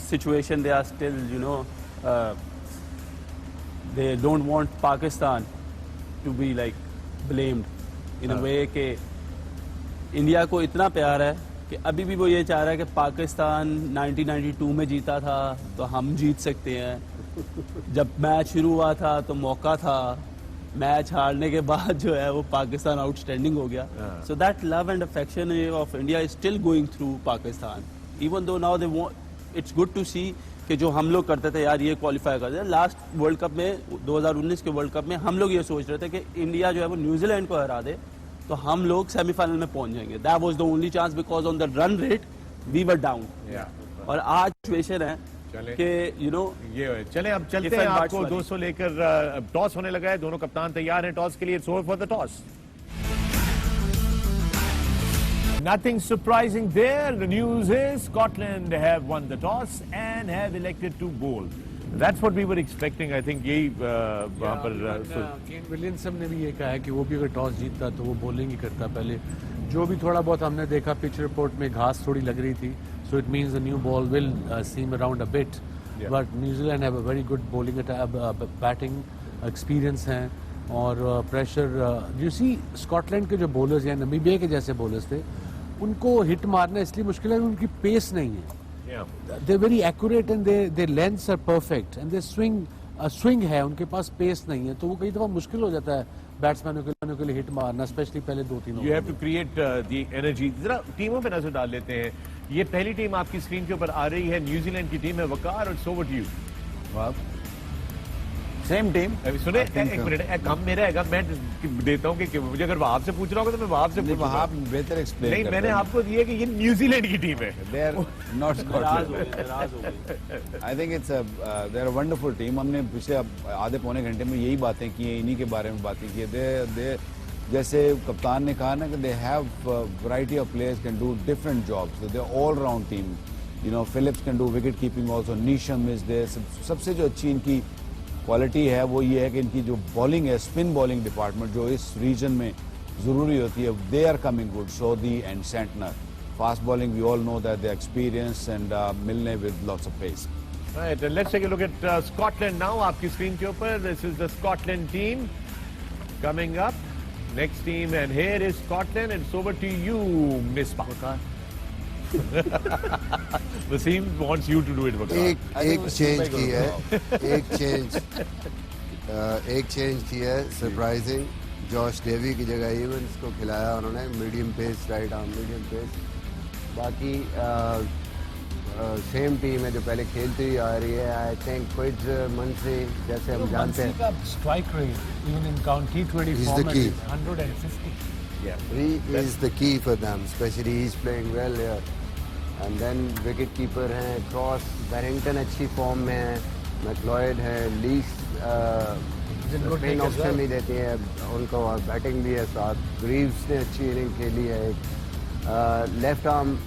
situation, they are still, they don't want Pakistan to be like blamed in a way कि India को इतना प्यार है कि अभी भी वो ये चाह रहा है कि पाकिस्तान 1992 में जीता था तो हम जीत सकते हैं। जब मैच शुरू हुआ था तो मौका था, मैच हारने के बाद जो है वो पाकिस्तान आउटस्टैंडिंग हो गया। So that love and affection of India is still going through Pakistan, even though now they want, it's good to see कि जो हम लोग करते थे यार ये क्वालिफाई कर दे। लास्ट वर्ल्ड कप में 2019 के वर्ल्ड कप में हम लोग ये सोच रहे थे कि इंडिया जो है वो न्यूजीलैंड को हरा दे तो हम लोग सेमीफाइनल में पहुंच जाएंगे। That was the only chance because on the run rate we were down. और आज सिचुएशन है कि ये चले, अब चलते हैं। आपको 200 लेकर टॉस होने लगा है, दोनों कप्तान तैयार हैं टॉस के लिए। It's over for the toss. Nothing surprising there. The news is Scotland have won the toss and have elected to bowl. That's what we were expecting. I think यही वहाँ पर केन विलियमसन ने भी ये कहा है कि वो भी अगर टॉस जीतता तो वो बॉलिंग ही करता पहले। जो भी थोड़ा बहुत हमने देखा पिच रिपोर्ट में घास थोड़ी लग रही थी, so it means the new ball will seam around a bit. Yeah. But New Zealand have a very good bowling batting experience हैं, और प्रेशर यू सी स्कॉटलैंड के जो बॉलर्स हैं, नमीबिया के जैसे बॉलर्स थे, उनको हिट मारना इसलिए मुश्किल है कि उनकी पेस नहीं है। They're very accurate and their lengths are perfect and their swing है, उनके पास पेस नहीं है, तो वो कई दफा मुश्किल हो जाता है बैट्समैनों के लिए हिट मारना, स्पेशली पहले 2-3 You have to create the energy. जरा टीमों पे नजर डाल लेते हैं। ये पहली टीम आपकी स्क्रीन के ऊपर आ रही है, न्यूजीलैंड की टीम है। वकार और so what you? Same team. अभी सुने, I think एक so. मिनट, काम मेरा है, मैं देता हूँ कि मुझे अगर वहाब से पूछ रहा होगा तो मैं वहाब से पूछूंगा। वहाब बेहतर एक्सप्लेन नहीं, मैंने आपको दिया कि ये न्यूजीलैंड की टीम है। They are not नाराज हो Scotland. गए, नाराज हो गए। I think it's they're a wonderful team. हमने पिछले आधे पौने घंटे में यही बातें की हैं, इन्हीं के बारे में बातें की है। They जैसे कप्तान ने कहा ना कि they have variety of players can do different jobs. So they're all round team. Phillips can do wicket keeping also. Neesham is there. सबसे जो अच्छी इनकी क्वालिटी है वो ये है कि इनकी जो बॉलिंग है, स्पिन बॉलिंग डिपार्टमेंट जो इस रीजन में ज़रूरी होती है, they are coming good. Sodhi and Santner. Fast bowling, we all know that they experience and Milne with lots of pace. Right, and let's take a look at Scotland now. आपकी screen के ऊपर, this is the Scotland team coming up. Next team, and here is Scotland, and it's over to you, Miss Waqar. Wasim wants you to do it, Waqar. एक change की है, एक change की है surprising. Josh Davy की जगह Evans को खिलाया उन्होंने, medium pace, right arm medium pace. बाकी सेम टीम है जो पहले खेलती हुई आ रही है. आई थिंक कुछ मन से, जैसे हम जानते हैं, strike rate even in T20 He's the format key. is 150. Yeah. he is the key for them, especially he's playing well here. And then wicket keeper हैं क्रॉस, बैरिंगटन अच्छी फॉर्म में है, मैकलॉयड है, लीस स्पिन ऑप्शन नहीं देती है उनको, और बैटिंग भी है साथ. ग्रीव्स ने अच्छी इनिंग खेली है. Left arm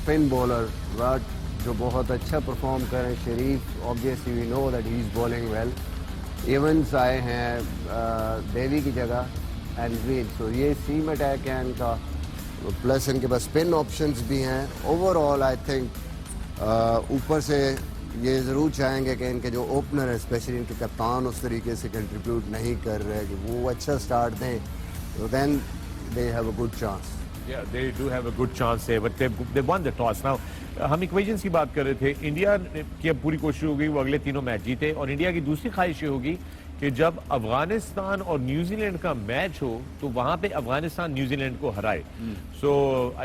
spin bowler Watt जो बहुत अच्छा परफॉर्म कर रहे हैं. Sharif, obviously we know that he is bowling well. Evans आए हैं देवी की जगह, एंड ग्रीन. सो ये सीम अटैक है इनका, प्लस इनके पास स्पिन ऑप्शंस भी हैं. ओवरऑल आई थिंक ऊपर से ये ज़रूर चाहेंगे कि इनके जो ओपनर है, स्पेशली इनके कप्तान उस तरीके से कंट्रीब्यूट नहीं कर रहे कि वो अच्छा स्टार्ट दें, तो then they have a good chance. Yeah, they do have a good chance there, but they won the toss. Now, हम इक्वेशंस की बात कर रहे थे. इंडिया की अब पूरी कोशिश हो गई वो अगले तीनों मैच जीते, और इंडिया की दूसरी ख्वाहिश ये होगी कि जब अफगानिस्तान और न्यूजीलैंड का मैच हो तो वहां पे अफगानिस्तान न्यूजीलैंड को हराए. So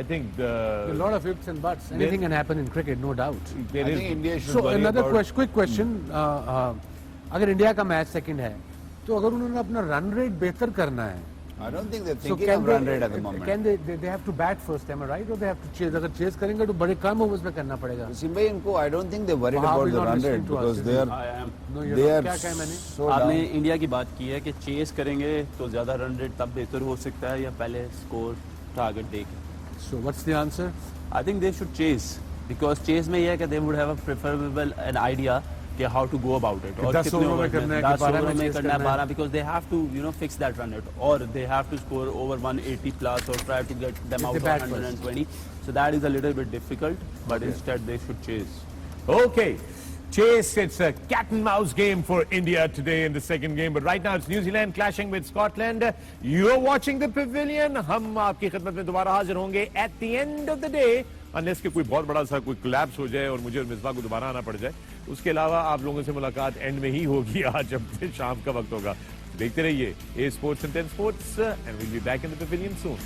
I think A lot of ifs and buts. Anything can happen in cricket, no doubt. there I is think India should So worry another about quick question. अगर India का match second है, तो अगर उन्होंने अपना run rate बेहतर करना है, I don't think they're so thinking can of run rate at the moment. can they have to bat first, am I right, or they have to chase? अगर chase करेंगे तो बड़े कम overs में करना पड़ेगा. Wasim bhai, इनको I don't think they're worried How are about we the not run listening rate to us? because they are I am. No, they are क्या कहा मैंने? so आपने down. इंडिया की बात की है कि चेस करेंगे तो ज्यादा रन रेट तब बेहतर हो सकता है या पहले स्कोर टारगेट देके. So what's the answer? I think they should chase, because chase में ये है कि they would have a preferable an idea कि how to go about it, और 10 कितने ओवरों में ओवर करना है कि 10 12 ओवरों में में chase करना है, करना है. 12, because they have to fix that run rate, और they have to score over 180 plus और try to get them If out they bat off 120. So that is a little bit difficult, but instead they should chase. okay. Chase, it's a cat and mouse game for India today in the second game, but right now it's New Zealand clashing with Scotland. You're watching the Pavilion. हम आपकी खिदमत में दोबारा हाजिर होंगे at the end of the day, unless के कोई बहुत बड़ा सा कोई collapse हो जाए और मुझे और मिसबा को दोबारा आना पड़ जाए. उसके अलावा आप लोगों से मुलाकात एंड में ही होगी आज, जब शाम का वक्त होगा. देखते रहिए A Sports and 10 Sports, and we'll be back in the Pavilion soon.